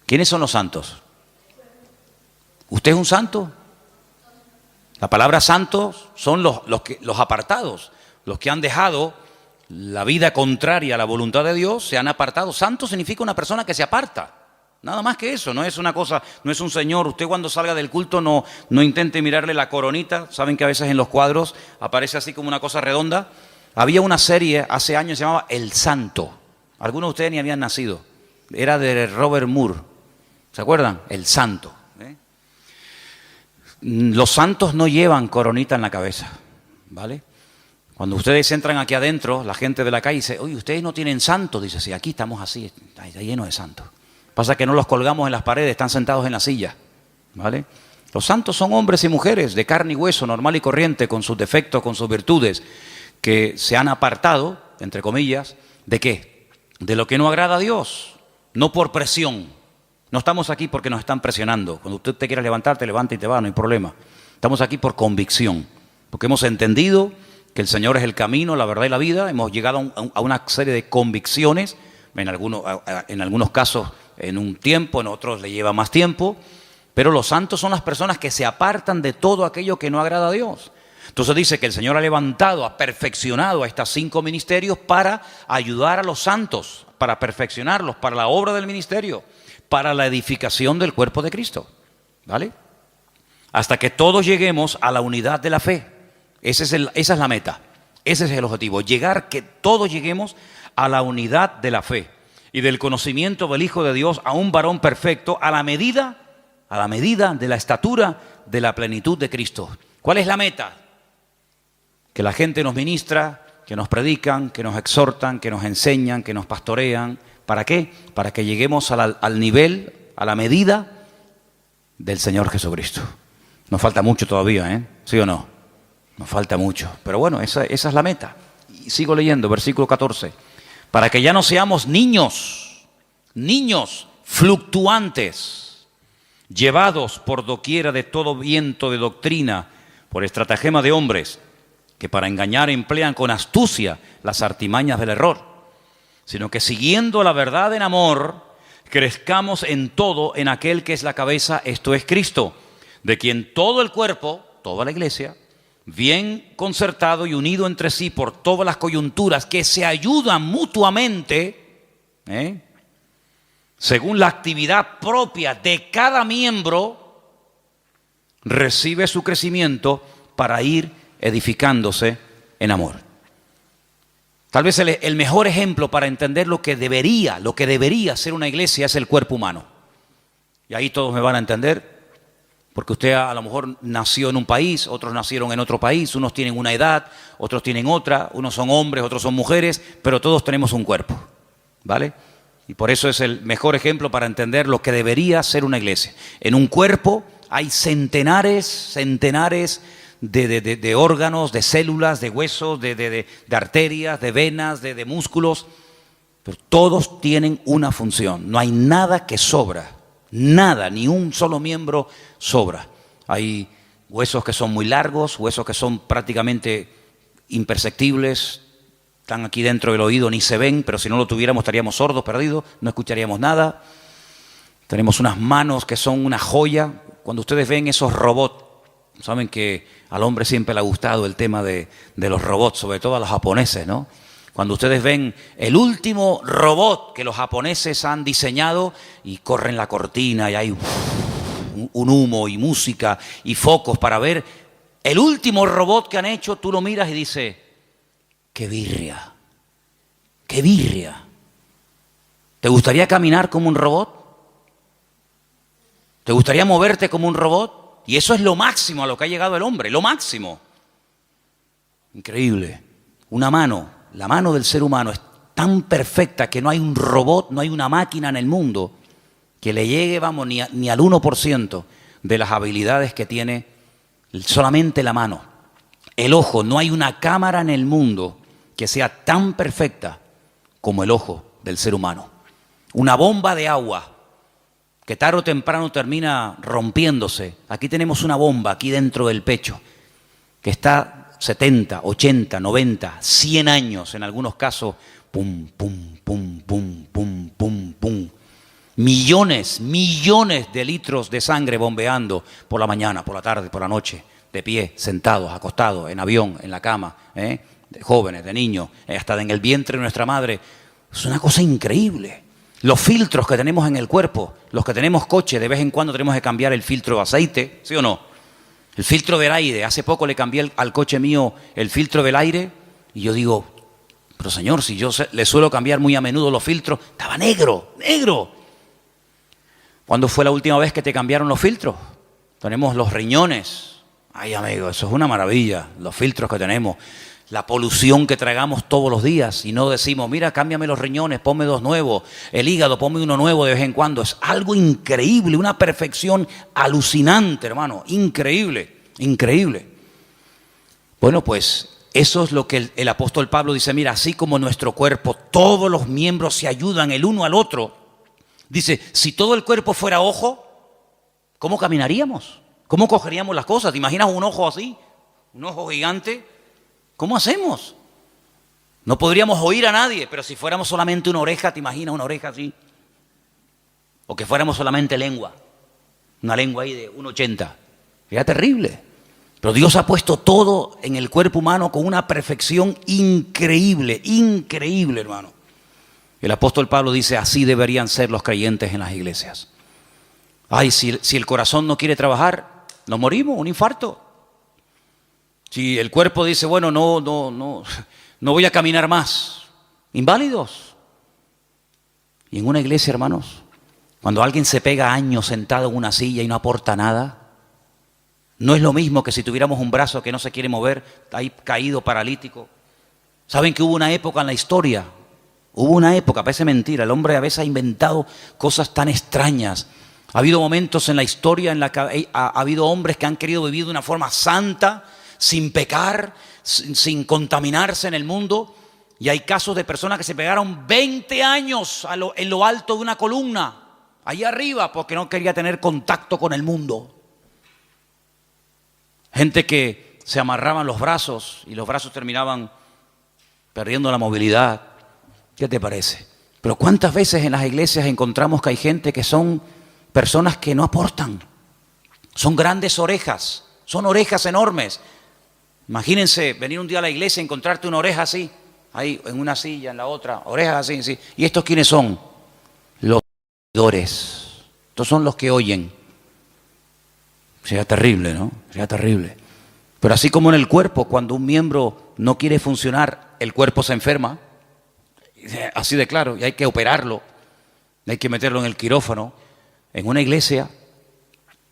¿Quiénes son los santos? ¿Usted es un santo? La palabra santos son los apartados, los que han dejado la vida contraria a la voluntad de Dios, se han apartado. Santo significa una persona que se aparta. Nada más que eso, no es una cosa, no es un señor. Usted cuando salga del culto no intente mirarle la coronita. Saben que a veces en los cuadros aparece así como una cosa redonda. Había una serie hace años que se llamaba El Santo. Algunos de ustedes ni habían nacido. Era de Robert Moore. ¿Se acuerdan? El Santo. Los santos no llevan coronita en la cabeza, ¿vale? Cuando ustedes entran aquí adentro, la gente de la calle dice, oye, ¿ustedes no tienen santos? Dice, sí, aquí estamos así, está lleno de santos. Pasa que no los colgamos en las paredes, están sentados en la silla, ¿vale? Los santos son hombres y mujeres de carne y hueso, normal y corriente, con sus defectos, con sus virtudes, que se han apartado, entre comillas, ¿de qué? De lo que no agrada a Dios, no por presión. No estamos aquí porque nos están presionando. Cuando usted te quiera levantar, te levanta y te va, no hay problema. Estamos aquí por convicción, porque hemos entendido que el Señor es el camino, la verdad y la vida. Hemos llegado a una serie de convicciones, en algunos casos en un tiempo, en otros le lleva más tiempo, pero los santos son las personas que se apartan de todo aquello que no agrada a Dios. Entonces dice que el Señor ha levantado, ha perfeccionado a estos 5 ministerios para ayudar a los santos, para perfeccionarlos, para la obra del ministerio, para la edificación del cuerpo de Cristo, ¿vale? Hasta que todos lleguemos a la unidad de la fe. Esa es la meta, ese es el objetivo, que todos lleguemos a la unidad de la fe y del conocimiento del Hijo de Dios, a un varón perfecto, a la medida de la estatura de la plenitud de Cristo. ¿Cuál es la meta? Que la gente nos ministra, que nos predican, que nos exhortan, que nos enseñan, que nos pastorean. ¿Para qué? Para que lleguemos al nivel, a la medida del Señor Jesucristo. Nos falta mucho todavía, ¿eh? ¿Sí o no? Nos falta mucho. Pero bueno, esa es la meta. Y sigo leyendo, versículo 14. Para que ya no seamos niños fluctuantes, llevados por doquiera de todo viento de doctrina, por estratagema de hombres, que para engañar emplean con astucia las artimañas del error, sino que siguiendo la verdad en amor, crezcamos en todo en aquel que es la cabeza, esto es Cristo, de quien todo el cuerpo, toda la iglesia, bien concertado y unido entre sí por todas las coyunturas que se ayudan mutuamente, según la actividad propia de cada miembro, recibe su crecimiento para ir edificándose en amor. Tal vez el mejor ejemplo para entender lo que debería ser una iglesia es el cuerpo humano. Y ahí todos me van a entender, porque usted a lo mejor nació en un país, otros nacieron en otro país, unos tienen una edad, otros tienen otra, unos son hombres, otros son mujeres, pero todos tenemos un cuerpo, ¿vale? Y por eso es el mejor ejemplo para entender lo que debería ser una iglesia. En un cuerpo hay centenares de órganos, de células, de huesos, de arterias, de venas, de músculos, pero todos tienen una función. No hay nada que sobra, nada, ni un solo miembro sobra. Hay huesos que son muy largos, huesos que son prácticamente imperceptibles, están aquí dentro del oído, ni se ven, pero si no lo tuviéramos estaríamos sordos, perdidos, no escucharíamos nada. Tenemos unas manos que son una joya. Cuando ustedes ven esos robots, saben que al hombre siempre le ha gustado el tema de los robots, sobre todo a los japoneses, ¿no? Cuando ustedes ven el último robot que los japoneses han diseñado y corren la cortina y hay un humo y música y focos para ver el último robot que han hecho, tú lo miras y dices, ¡qué birria! ¡Qué birria! ¿Te gustaría caminar como un robot? ¿Te gustaría moverte como un robot? Y eso es lo máximo a lo que ha llegado el hombre, lo máximo. Increíble. Una mano, la mano del ser humano es tan perfecta que no hay un robot, no hay una máquina en el mundo que le llegue, vamos, ni al 1% de las habilidades que tiene solamente la mano. El ojo, no hay una cámara en el mundo que sea tan perfecta como el ojo del ser humano. Una bomba de agua que tarde o temprano termina rompiéndose. Aquí tenemos una bomba aquí dentro del pecho que está 70, 80, 90, 100 años en algunos casos, pum, pum, pum, pum, pum, pum, pum. Millones de litros de sangre bombeando por la mañana, por la tarde, por la noche, de pie, sentados, acostados, en avión, en la cama, de jóvenes, de niños, hasta en el vientre de nuestra madre. Es una cosa increíble. Los filtros que tenemos en el cuerpo, los que tenemos coche, de vez en cuando tenemos que cambiar el filtro de aceite, ¿sí o no? El filtro del aire, hace poco le cambié al coche mío el filtro del aire y yo digo, pero señor, si yo le suelo cambiar muy a menudo los filtros, estaba negro, negro. ¿Cuándo fue la última vez que te cambiaron los filtros? Tenemos los riñones. Ay, amigo, eso es una maravilla, los filtros que tenemos. La polución que tragamos todos los días y no decimos, mira, cámbiame los riñones, ponme dos nuevos, el hígado, ponme uno nuevo de vez en cuando. Es algo increíble, una perfección alucinante, hermano, increíble, increíble. Bueno, pues eso es lo que el apóstol Pablo dice, mira, así como nuestro cuerpo, todos los miembros se ayudan el uno al otro. Dice, si todo el cuerpo fuera ojo, ¿cómo caminaríamos? ¿Cómo cogeríamos las cosas? ¿Te imaginas un ojo así? Un ojo gigante. ¿Cómo hacemos? No podríamos oír a nadie, pero si fuéramos solamente una oreja, ¿te imaginas una oreja así? O que fuéramos solamente lengua, una lengua ahí de 1,80. Sería terrible. Pero Dios ha puesto todo en el cuerpo humano con una perfección increíble, increíble, hermano. El apóstol Pablo dice, así deberían ser los creyentes en las iglesias. Ay, si el corazón no quiere trabajar, nos morimos, un infarto. Si el cuerpo dice, bueno, no voy a caminar más, inválidos. Y en una iglesia, hermanos, cuando alguien se pega años sentado en una silla y no aporta nada, no es lo mismo que si tuviéramos un brazo que no se quiere mover, ahí caído, paralítico. ¿Saben que hubo una época en la historia? Hubo una época, parece mentira, el hombre a veces ha inventado cosas tan extrañas. Ha habido momentos en la historia en la que ha habido hombres que han querido vivir de una forma santa, sin pecar, sin contaminarse en el mundo. Y hay casos de personas que se pegaron 20 años en lo alto de una columna, allá arriba, porque no quería tener contacto con el mundo. Gente que se amarraban los brazos y los brazos terminaban perdiendo la movilidad. ¿Qué te parece? Pero ¿cuántas veces en las iglesias encontramos que hay gente que son personas que no aportan? Son grandes orejas, son orejas enormes. Imagínense venir un día a la iglesia y encontrarte una oreja así, ahí en una silla, en la otra, orejas así, sí. ¿Y estos quiénes son? Los oidores. Estos son los que oyen. Sería terrible, ¿no? Sería terrible. Pero así como en el cuerpo, cuando un miembro no quiere funcionar, el cuerpo se enferma. Así de claro, y hay que operarlo, hay que meterlo en el quirófano. En una iglesia,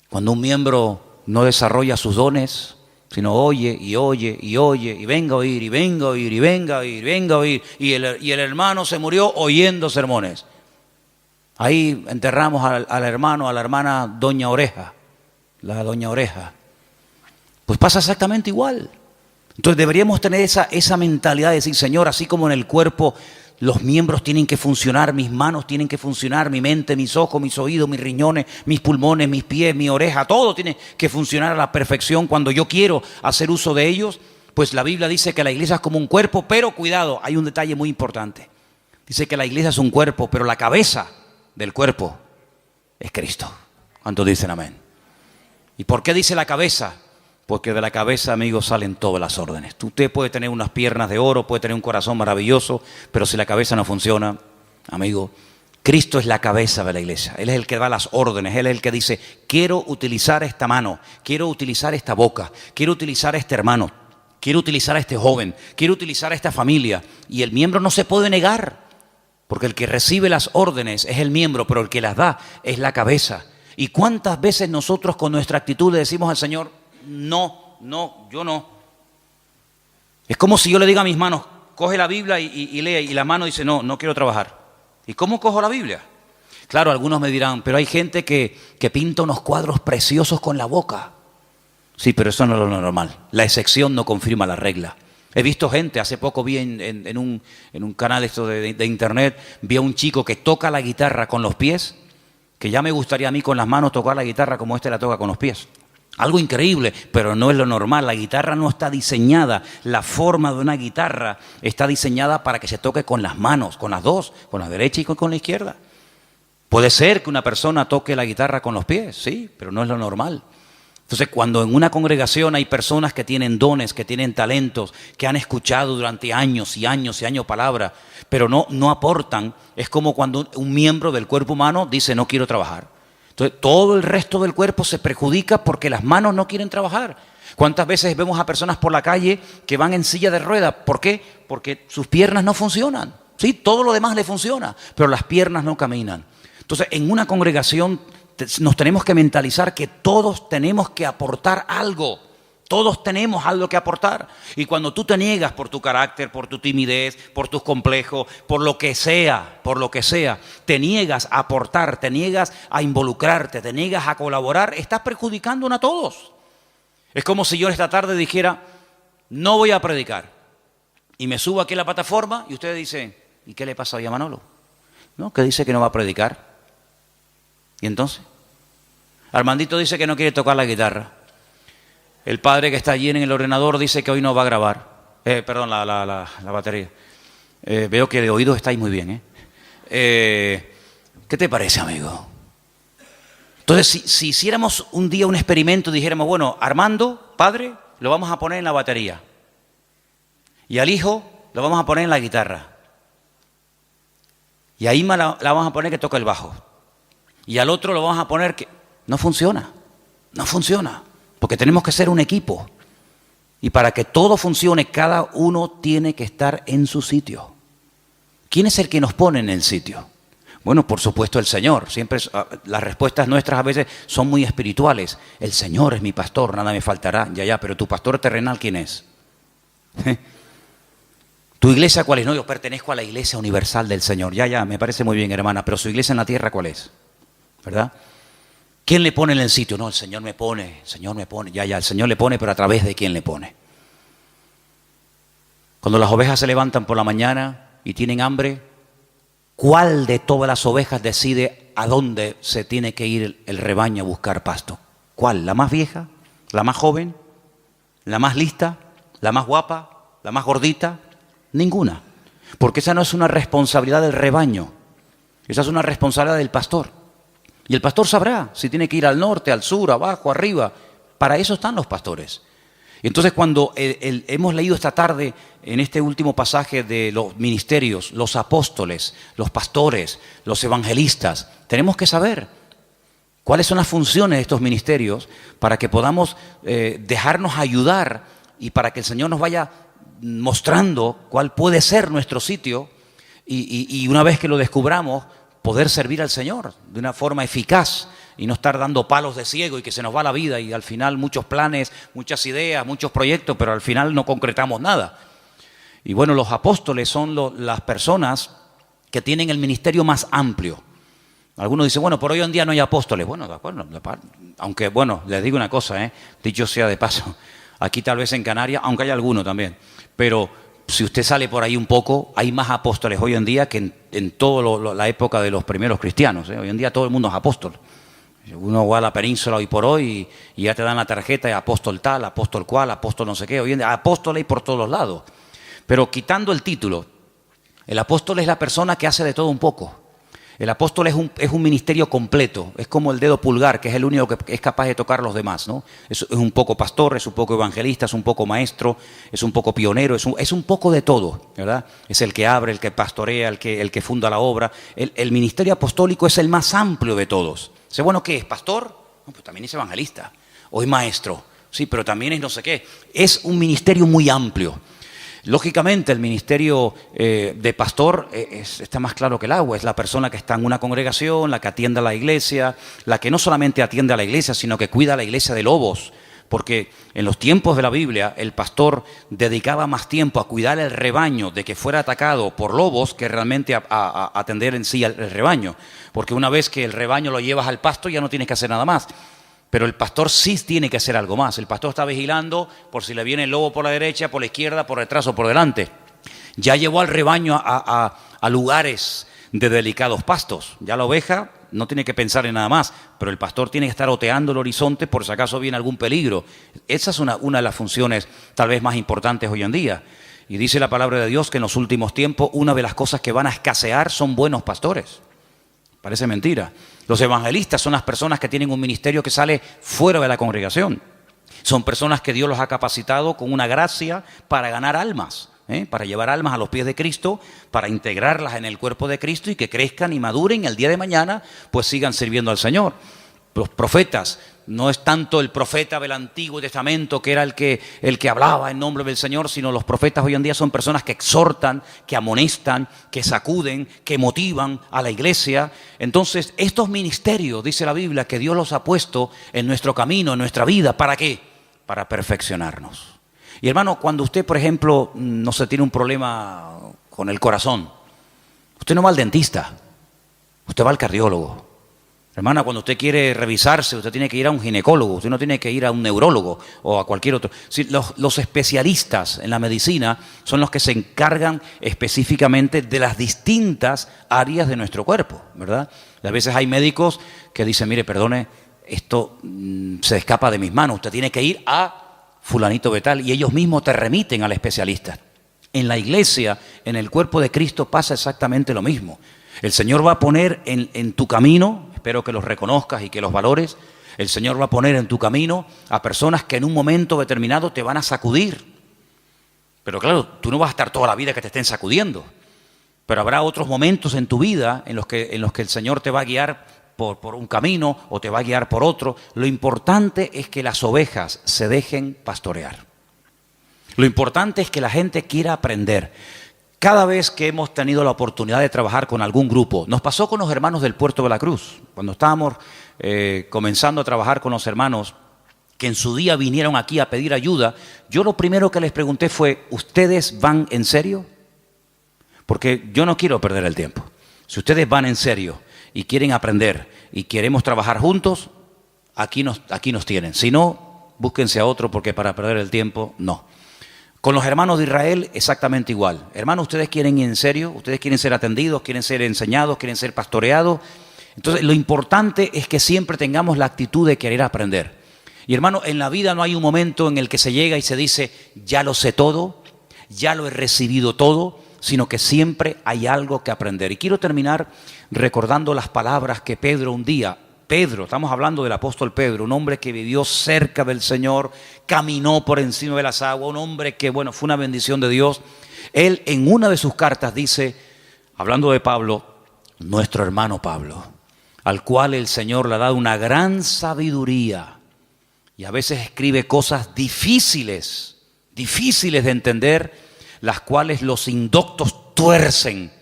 cuando un miembro no desarrolla sus dones, sino oye, y oye, y oye, y venga a oír, y venga a oír, y venga a oír, y venga a oír, y el hermano se murió oyendo sermones. Ahí enterramos al hermano, a la hermana Doña Oreja, la Doña Oreja. Pues pasa exactamente igual. Entonces deberíamos tener esa mentalidad de decir, Señor, así como en el cuerpo los miembros tienen que funcionar, mis manos tienen que funcionar, mi mente, mis ojos, mis oídos, mis riñones, mis pulmones, mis pies, mi oreja, todo tiene que funcionar a la perfección cuando yo quiero hacer uso de ellos. Pues la Biblia dice que la iglesia es como un cuerpo, pero cuidado, hay un detalle muy importante. Dice que la iglesia es un cuerpo, pero la cabeza del cuerpo es Cristo. ¿Cuántos dicen amén? ¿Y por qué dice la cabeza? Porque de la cabeza, amigos, salen todas las órdenes. Usted puede tener unas piernas de oro, puede tener un corazón maravilloso, pero si la cabeza no funciona, amigo, Cristo es la cabeza de la iglesia. Él es el que da las órdenes, Él es el que dice, quiero utilizar esta mano, quiero utilizar esta boca, quiero utilizar a este hermano, quiero utilizar a este joven, quiero utilizar a esta familia. Y el miembro no se puede negar, porque el que recibe las órdenes es el miembro, pero el que las da es la cabeza. ¿Y cuántas veces nosotros con nuestra actitud le decimos al Señor, no, yo no? Es como si yo le diga a mis manos, coge la Biblia y lee, y la mano dice, no quiero trabajar. ¿Y cómo cojo la Biblia? Claro, algunos me dirán, pero hay gente que pinta unos cuadros preciosos con la boca. Sí, pero eso no es lo normal. La excepción no confirma la regla. He visto gente, hace poco vi en un canal esto de internet, vi a un chico que toca la guitarra con los pies, que ya me gustaría a mí con las manos tocar la guitarra como este la toca con los pies. Algo increíble, pero no es lo normal. La guitarra no está diseñada, la forma de una guitarra está diseñada para que se toque con las manos, con las dos, con la derecha y con la izquierda. Puede ser que una persona toque la guitarra con los pies, sí, pero no es lo normal. Entonces, cuando en una congregación hay personas que tienen dones, que tienen talentos, que han escuchado durante años y años y años palabra, pero no aportan, es como cuando un miembro del cuerpo humano dice no quiero trabajar. Entonces, todo el resto del cuerpo se perjudica porque las manos no quieren trabajar. ¿Cuántas veces vemos a personas por la calle que van en silla de ruedas? ¿Por qué? Porque sus piernas no funcionan. Sí, todo lo demás le funciona, pero las piernas no caminan. Entonces, en una congregación nos tenemos que mentalizar que todos tenemos que aportar algo. Todos tenemos algo que aportar. Y cuando tú te niegas por tu carácter, por tu timidez, por tus complejos, por lo que sea, te niegas a aportar, te niegas a involucrarte, te niegas a colaborar, estás perjudicándonos a todos. Es como si yo esta tarde dijera, no voy a predicar. Y me subo aquí a la plataforma y ustedes dicen, ¿y qué le pasa hoy a Manolo? ¿No? Que dice que no va a predicar. ¿Y entonces? Armandito dice que no quiere tocar la guitarra. El padre que está allí en el ordenador dice que hoy no va a grabar. Perdón, la batería. Veo que de oídos estáis muy bien. ¿Qué te parece, amigo? Entonces, si hiciéramos un día un experimento y dijéramos, bueno, Armando, padre, lo vamos a poner en la batería. Y al hijo lo vamos a poner en la guitarra. Y a Ima la vamos a poner que toca el bajo. Y al otro lo vamos a poner que... No funciona. Porque tenemos que ser un equipo. Y para que todo funcione, cada uno tiene que estar en su sitio. ¿Quién es el que nos pone en el sitio? Bueno, por supuesto el Señor. Siempre las respuestas nuestras a veces son muy espirituales. El Señor es mi pastor, nada me faltará. Ya, pero tu pastor terrenal, ¿quién es? ¿Tu iglesia cuál es? No, yo pertenezco a la iglesia universal del Señor. Ya, me parece muy bien, hermana, pero su iglesia en la tierra, ¿cuál es? ¿Verdad? ¿Quién le pone en el sitio? No, el Señor me pone. Ya, el Señor le pone, pero ¿a través de quién le pone? Cuando las ovejas se levantan por la mañana y tienen hambre, ¿cuál de todas las ovejas decide a dónde se tiene que ir el rebaño a buscar pasto? ¿Cuál? ¿La más vieja? ¿La más joven? ¿La más lista? ¿La más guapa? ¿La más gordita? Ninguna. Porque esa no es una responsabilidad del rebaño. Esa es una responsabilidad del pastor. Y el pastor sabrá si tiene que ir al norte, al sur, abajo, arriba. Para eso están los pastores. Y entonces cuando hemos leído esta tarde en este último pasaje de los ministerios, los apóstoles, los pastores, los evangelistas, tenemos que saber cuáles son las funciones de estos ministerios para que podamos dejarnos ayudar y para que el Señor nos vaya mostrando cuál puede ser nuestro sitio y una vez que lo descubramos, poder servir al Señor de una forma eficaz y no estar dando palos de ciego y que se nos va la vida y al final muchos planes, muchas ideas, muchos proyectos, pero al final no concretamos nada. Y bueno, los apóstoles son las personas que tienen el ministerio más amplio. Algunos dicen, bueno, por hoy en día no hay apóstoles. Bueno, de acuerdo, aunque bueno, les digo una cosa, dicho sea de paso, aquí tal vez en Canarias, aunque hay alguno también, pero si usted sale por ahí un poco, hay más apóstoles hoy en día que en toda la época de los primeros cristianos. Hoy en día todo el mundo es apóstol. Uno va a la península hoy por hoy y ya te dan la tarjeta de apóstol tal, apóstol cual, apóstol no sé qué. Hoy en día apóstol hay por todos lados. Pero quitando el título, el apóstol es la persona que hace de todo un poco. El apóstol es un ministerio completo, es como el dedo pulgar, que es el único que es capaz de tocar a los demás, ¿no? Es un poco pastor, es un poco evangelista, es un poco maestro, es un poco pionero, es un poco de todo, ¿verdad? Es el que abre, el que pastorea, el que funda la obra. El ministerio apostólico es el más amplio de todos. ¿Sé bueno qué es? ¿Pastor? No, pues también es evangelista. O es maestro, sí, pero también es no sé qué. Es un ministerio muy amplio. Lógicamente el ministerio de pastor está más claro que el agua, es la persona que está en una congregación, la que atiende a la iglesia, la que no solamente atiende a la iglesia, sino que cuida a la iglesia de lobos, porque en los tiempos de la Biblia el pastor dedicaba más tiempo a cuidar el rebaño de que fuera atacado por lobos que realmente a atender en sí el rebaño, porque una vez que el rebaño lo llevas al pasto ya no tienes que hacer nada más. Pero el pastor sí tiene que hacer algo más. El pastor está vigilando por si le viene el lobo por la derecha, por la izquierda, por detrás o por delante. Ya llevó al rebaño a lugares de delicados pastos. Ya la oveja no tiene que pensar en nada más, pero el pastor tiene que estar oteando el horizonte por si acaso viene algún peligro. Esa es una de las funciones tal vez más importantes hoy en día. Y dice la palabra de Dios que en los últimos tiempos una de las cosas que van a escasear son buenos pastores. Parece mentira. Los evangelistas son las personas que tienen un ministerio que sale fuera de la congregación. Son personas que Dios los ha capacitado con una gracia para ganar almas. Para llevar almas a los pies de Cristo, para integrarlas en el cuerpo de Cristo y que crezcan y maduren y el día de mañana pues sigan sirviendo al Señor. Los profetas, no es tanto el profeta del Antiguo Testamento que era el que hablaba en nombre del Señor, sino los profetas hoy en día son personas que exhortan, que amonestan, que sacuden, que motivan a la iglesia. Entonces estos ministerios, dice la Biblia, que Dios los ha puesto en nuestro camino, en nuestra vida, ¿para qué? Para perfeccionarnos. Y hermano, cuando usted, por ejemplo, no se tiene un problema con el corazón, usted no va al dentista, usted va al cardiólogo. Hermana, cuando usted quiere revisarse, usted tiene que ir a un ginecólogo, usted no tiene que ir a un neurólogo o a cualquier otro. Sí, los especialistas en la medicina son los que se encargan específicamente de las distintas áreas de nuestro cuerpo, ¿verdad? Y a veces hay médicos que dicen, mire, perdone, esto se escapa de mis manos, usted tiene que ir a fulanito de tal, y ellos mismos te remiten al especialista. En la iglesia, en el cuerpo de Cristo pasa exactamente lo mismo. El Señor va a poner en tu camino, espero que los reconozcas y que los valores, el Señor va a poner en tu camino a personas que en un momento determinado te van a sacudir. Pero claro, tú no vas a estar toda la vida que te estén sacudiendo, pero habrá otros momentos en tu vida en los que el Señor te va a guiar por un camino o te va a guiar por otro. Lo importante es que las ovejas se dejen pastorear. Lo importante es que la gente quiera aprender. Cada vez que hemos tenido la oportunidad de trabajar con algún grupo, nos pasó con los hermanos del Puerto de la Cruz, cuando estábamos comenzando a trabajar con los hermanos que en su día vinieron aquí a pedir ayuda, yo lo primero que les pregunté fue, ¿ustedes van en serio? Porque yo no quiero perder el tiempo. Si ustedes van en serio y quieren aprender y queremos trabajar juntos, aquí nos tienen. Si no, búsquense a otro, porque para perder el tiempo, no. Con los hermanos de Israel, exactamente igual. Hermanos, ¿ustedes quieren ir en serio? ¿Ustedes quieren ser atendidos? ¿Quieren ser enseñados? ¿Quieren ser pastoreados? Entonces, lo importante es que siempre tengamos la actitud de querer aprender. Y hermano, en la vida no hay un momento en el que se llega y se dice, ya lo sé todo, ya lo he recibido todo, sino que siempre hay algo que aprender. Y quiero terminar recordando las palabras que Pedro un día, estamos hablando del apóstol Pedro, un hombre que vivió cerca del Señor, caminó por encima de las aguas, un hombre que, bueno, fue una bendición de Dios. Él en una de sus cartas dice, hablando de Pablo, nuestro hermano Pablo, al cual el Señor le ha dado una gran sabiduría y a veces escribe cosas difíciles de entender, las cuales los indoctos tuercen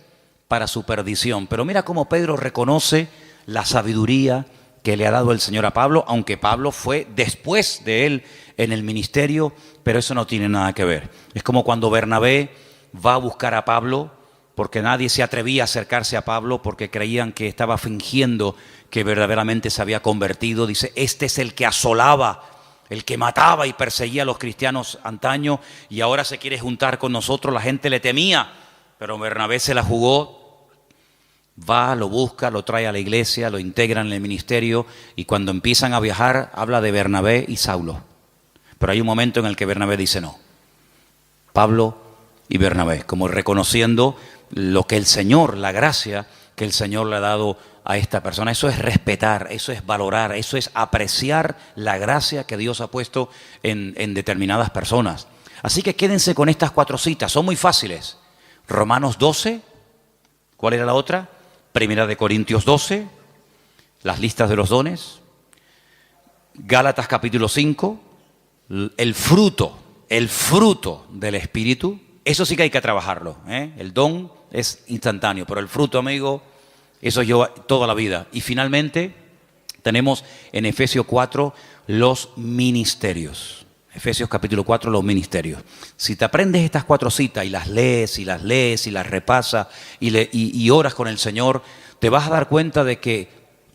para su perdición. Pero mira cómo Pedro reconoce la sabiduría que le ha dado el Señor a Pablo, aunque Pablo fue después de él en el ministerio, pero eso no tiene nada que ver. Es como cuando Bernabé va a buscar a Pablo, porque nadie se atrevía a acercarse a Pablo porque creían que estaba fingiendo que verdaderamente se había convertido. Dice, este es el que asolaba, el que mataba y perseguía a los cristianos antaño y ahora se quiere juntar con nosotros. La gente le temía, pero Bernabé se la jugó. Va, lo busca, lo trae a la iglesia, lo integran en el ministerio y cuando empiezan a viajar habla de Bernabé y Saulo. Pero hay un momento en el que Bernabé dice no. Pablo y Bernabé, como reconociendo lo que el Señor, la gracia que el Señor le ha dado a esta persona. Eso es respetar, eso es valorar, eso es apreciar la gracia que Dios ha puesto en determinadas personas. Así que quédense con estas 4 citas, son muy fáciles. Romanos 12, ¿cuál era la otra? Primera de Corintios 12, las listas de los dones. Gálatas capítulo 5, el fruto del Espíritu. Eso sí que hay que trabajarlo, ¿eh? El don es instantáneo, pero el fruto, amigo, eso lleva toda la vida. Y finalmente tenemos en Efesios 4 los ministerios. Efesios capítulo 4, los ministerios. Si te aprendes estas 4 citas y las lees y las repasas y oras con el Señor, te vas a dar cuenta de que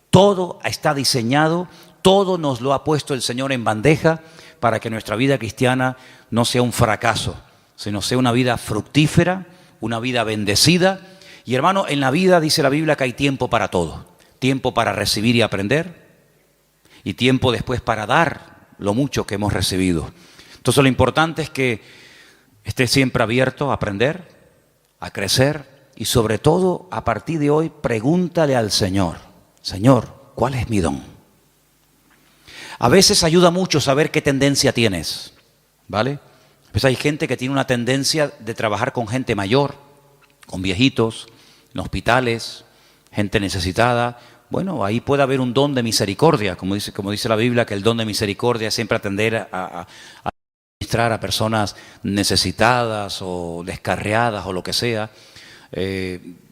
todo está diseñado, Todo nos lo ha puesto el Señor en bandeja para que nuestra vida cristiana no sea un fracaso, sino sea una vida fructífera, una vida bendecida. Y hermano, en la vida dice la Biblia que hay tiempo para todo. Tiempo para recibir y aprender, y tiempo después para dar lo mucho que hemos recibido. Entonces lo importante es que estés siempre abierto a aprender, a crecer, y sobre todo a partir de hoy pregúntale al Señor: Señor, ¿cuál es mi don? A veces ayuda mucho saber qué tendencia tienes, ¿vale? Pues hay gente que tiene una tendencia de trabajar con gente mayor, con viejitos, en hospitales, gente necesitada. Bueno, ahí puede haber un don de misericordia, como dice la Biblia, que el don de misericordia es siempre atender a administrar a personas necesitadas o descarriadas o lo que sea.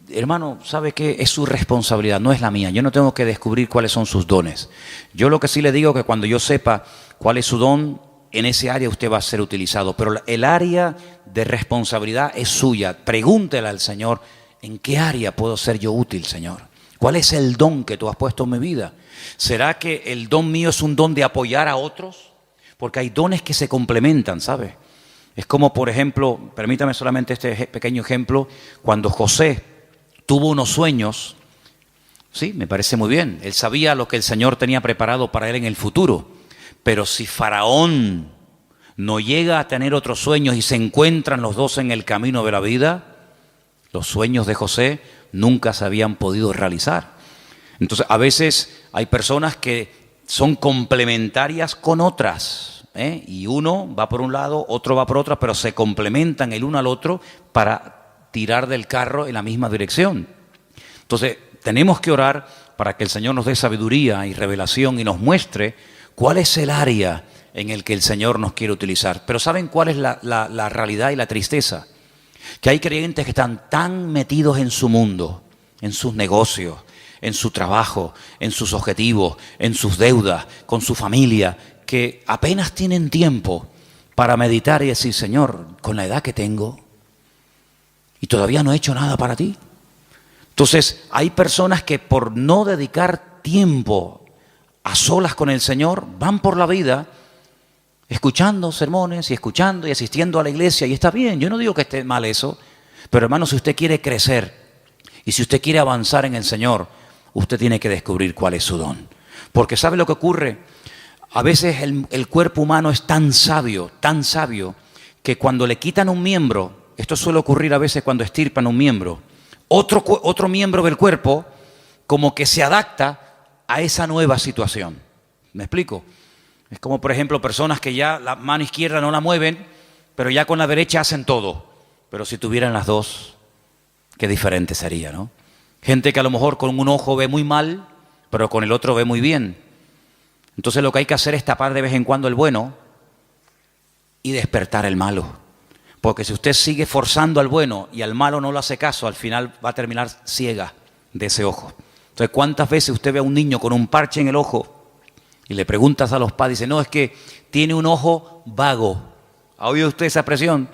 Hermano, ¿sabe qué? Es su responsabilidad, no es la mía. Yo no tengo que descubrir cuáles son sus dones. Yo lo que sí le digo es que cuando yo sepa cuál es su don, en ese área usted va a ser utilizado. Pero el área de responsabilidad es suya. Pregúntele al Señor: ¿en qué área puedo ser yo útil, Señor? ¿Cuál es el don que tú has puesto en mi vida? ¿Será que el don mío es un don de apoyar a otros? Porque hay dones que se complementan, ¿sabe? Es como, por ejemplo, permítame solamente este pequeño ejemplo, cuando José tuvo unos sueños, sí, me parece muy bien, él sabía lo que el Señor tenía preparado para él en el futuro, pero si Faraón no llega a tener otros sueños y se encuentran los dos en el camino de la vida, los sueños de José nunca se habían podido realizar. Entonces, a veces hay personas que son complementarias con otras, y uno va por un lado, otro va por otro, pero se complementan el uno al otro para tirar del carro en la misma dirección. Entonces, tenemos que orar para que el Señor nos dé sabiduría y revelación y nos muestre cuál es el área en el que el Señor nos quiere utilizar. Pero ¿saben cuál es la realidad y la tristeza? Que hay creyentes que están tan metidos en su mundo, en sus negocios, en su trabajo, en sus objetivos, en sus deudas, con su familia, que apenas tienen tiempo para meditar y decir: Señor, con la edad que tengo, y todavía no he hecho nada para ti. Entonces, hay personas que por no dedicar tiempo a solas con el Señor, van por la vida escuchando sermones y escuchando y asistiendo a la iglesia, y está bien, yo no digo que esté mal eso, pero hermano, si usted quiere crecer y si usted quiere avanzar en el Señor, usted tiene que descubrir cuál es su don. Porque ¿sabe lo que ocurre? A veces el cuerpo humano es tan sabio, que cuando le quitan un miembro, esto suele ocurrir a veces cuando extirpan un miembro, otro miembro del cuerpo como que se adapta a esa nueva situación. ¿Me explico? Es como, por ejemplo, personas que ya la mano izquierda no la mueven, pero ya con la derecha hacen todo. Pero si tuvieran las dos, qué diferente sería, ¿no? Gente que a lo mejor con un ojo ve muy mal, pero con el otro ve muy bien. Entonces lo que hay que hacer es tapar de vez en cuando el bueno y despertar el malo. Porque si usted sigue forzando al bueno y al malo no le hace caso, al final va a terminar ciega de ese ojo. Entonces, ¿cuántas veces usted ve a un niño con un parche en el ojo y le preguntas a los padres, dice: no, es que tiene un ojo vago? ¿Ha oído usted esa expresión?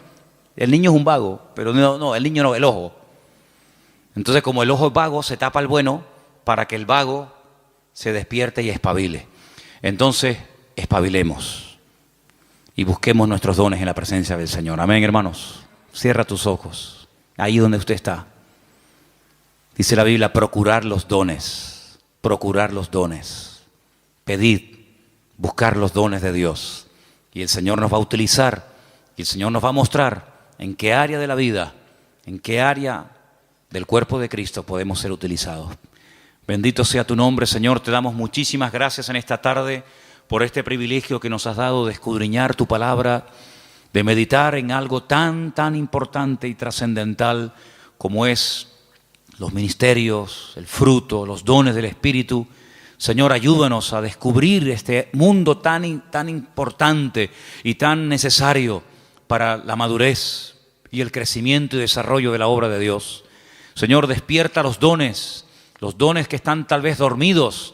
El niño es un vago, pero no, el niño no, el ojo. Entonces, como el ojo es vago, se tapa el bueno para que el vago se despierte y espabile. Entonces, espabilemos y busquemos nuestros dones en la presencia del Señor. Amén, hermanos. Cierra tus ojos, ahí donde usted está. Dice la Biblia: procurar los dones, pedid, buscar los dones de Dios. Y el Señor nos va a utilizar, y el Señor nos va a mostrar en qué área de la vida, en qué área del cuerpo de Cristo podemos ser utilizados. Bendito sea tu nombre, Señor. Te damos muchísimas gracias en esta tarde por este privilegio que nos has dado de escudriñar tu palabra, de meditar en algo tan importante y trascendental como es los ministerios, el fruto, los dones del Espíritu. Señor, ayúdanos a descubrir este mundo tan importante y tan necesario para la madurez y el crecimiento y desarrollo de la obra de Dios. Señor, despierta los dones que están tal vez dormidos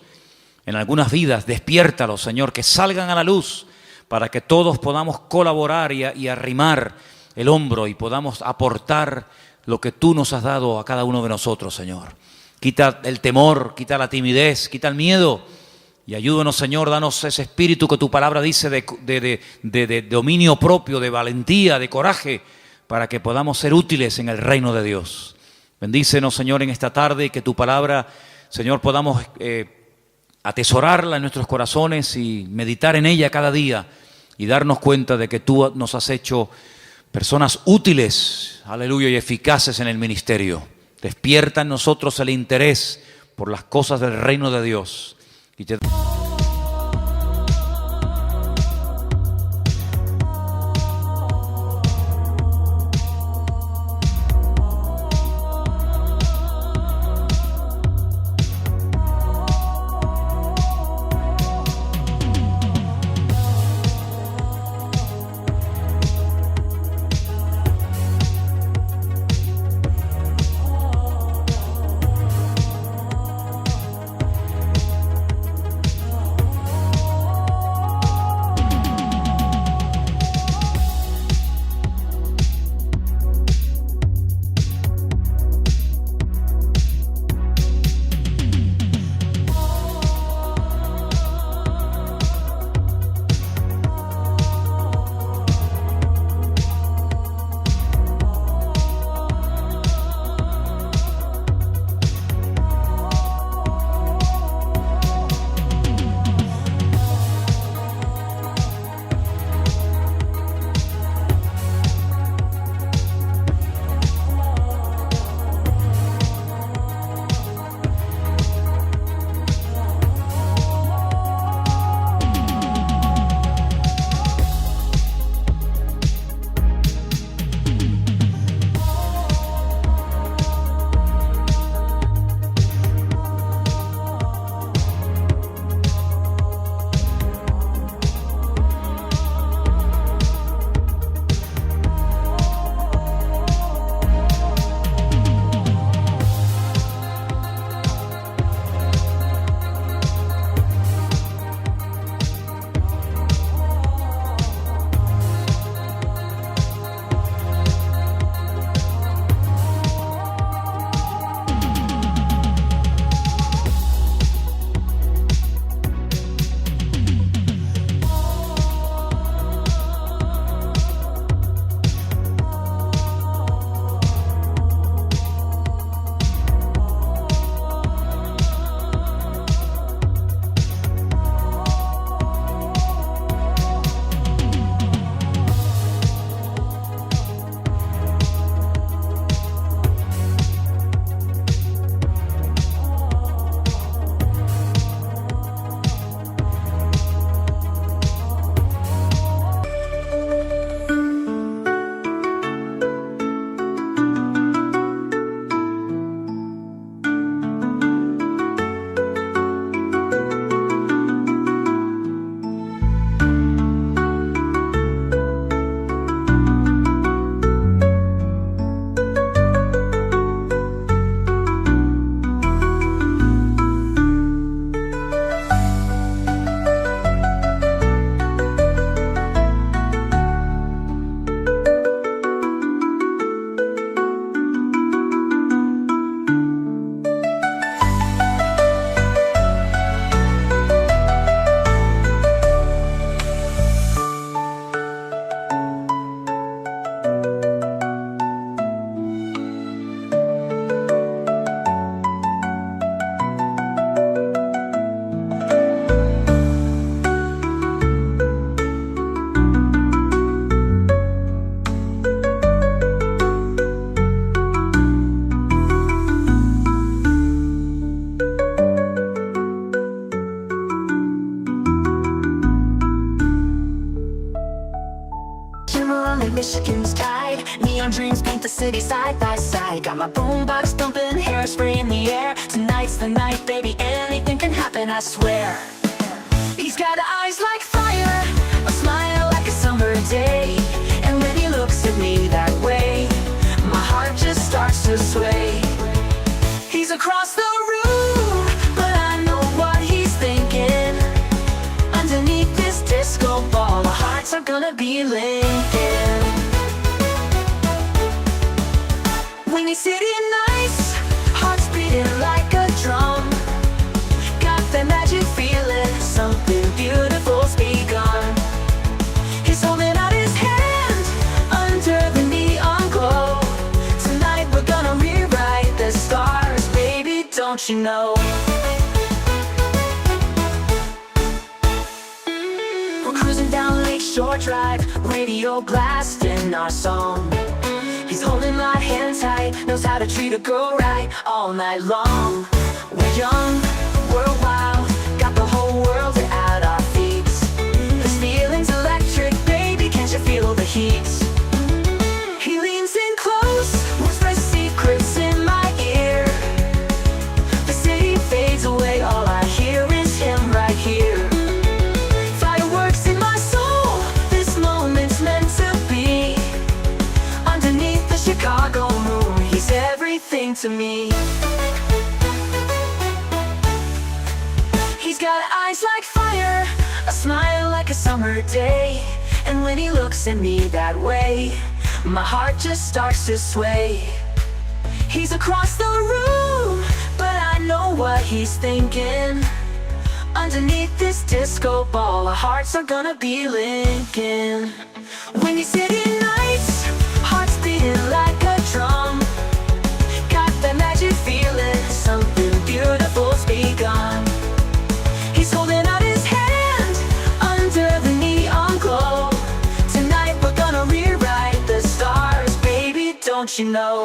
en algunas vidas. Despiértalos, Señor, que salgan a la luz para que todos podamos colaborar y arrimar el hombro y podamos aportar lo que tú nos has dado a cada uno de nosotros, Señor. Quita el temor, quita la timidez, quita el miedo Y ayúdanos, Señor, danos ese espíritu que tu palabra dice de dominio propio, de valentía, de coraje, para que podamos ser útiles en el reino de Dios. Bendícenos, Señor, en esta tarde y que tu palabra, Señor, podamos atesorarla en nuestros corazones y meditar en ella cada día y darnos cuenta de que tú nos has hecho personas útiles, aleluya, y eficaces en el ministerio. Despierta en nosotros el interés por las cosas del reino de Dios. Y te Michigan's tide. Neon dreams paint the city side by side. Got my boombox thumping, hairspray in the air. Tonight's the night, baby, anything can happen, I swear. He's got eyes like fire, a smile like a summer day. And when he looks at me that way, my heart just starts to sway. He's across the room, but I know what he's thinking. Underneath this disco ball, our hearts are gonna be linking. When he's sitting nice, hearts beating like a drum. Got that magic feeling, don't you know? We're cruising down Lakeshore Drive, radio blasting our song. He's holding my hand tight, knows how to treat a girl right all night long. We're young, we're wild, got the whole world at our feet. This feeling's electric, baby, can't you feel the heat? He leans in close, whispers secrets in my ear. The city fades away, all I hear is him right here. Fireworks in my soul, this moment's meant to be. Underneath the Chicago moon, he's everything to me. He's got eyes like fire, a smile like a summer day. And when he looks at me that way, my heart just starts to sway. He's across the room, but I know what he's thinking. Underneath this disco ball, our hearts are gonna be linking. When these city nights, hearts beating like a drum. Got that magic feeling, something beautiful's begun. He's holding out his hand under the neon glow. Tonight we're gonna rewrite the stars, baby, don't you know?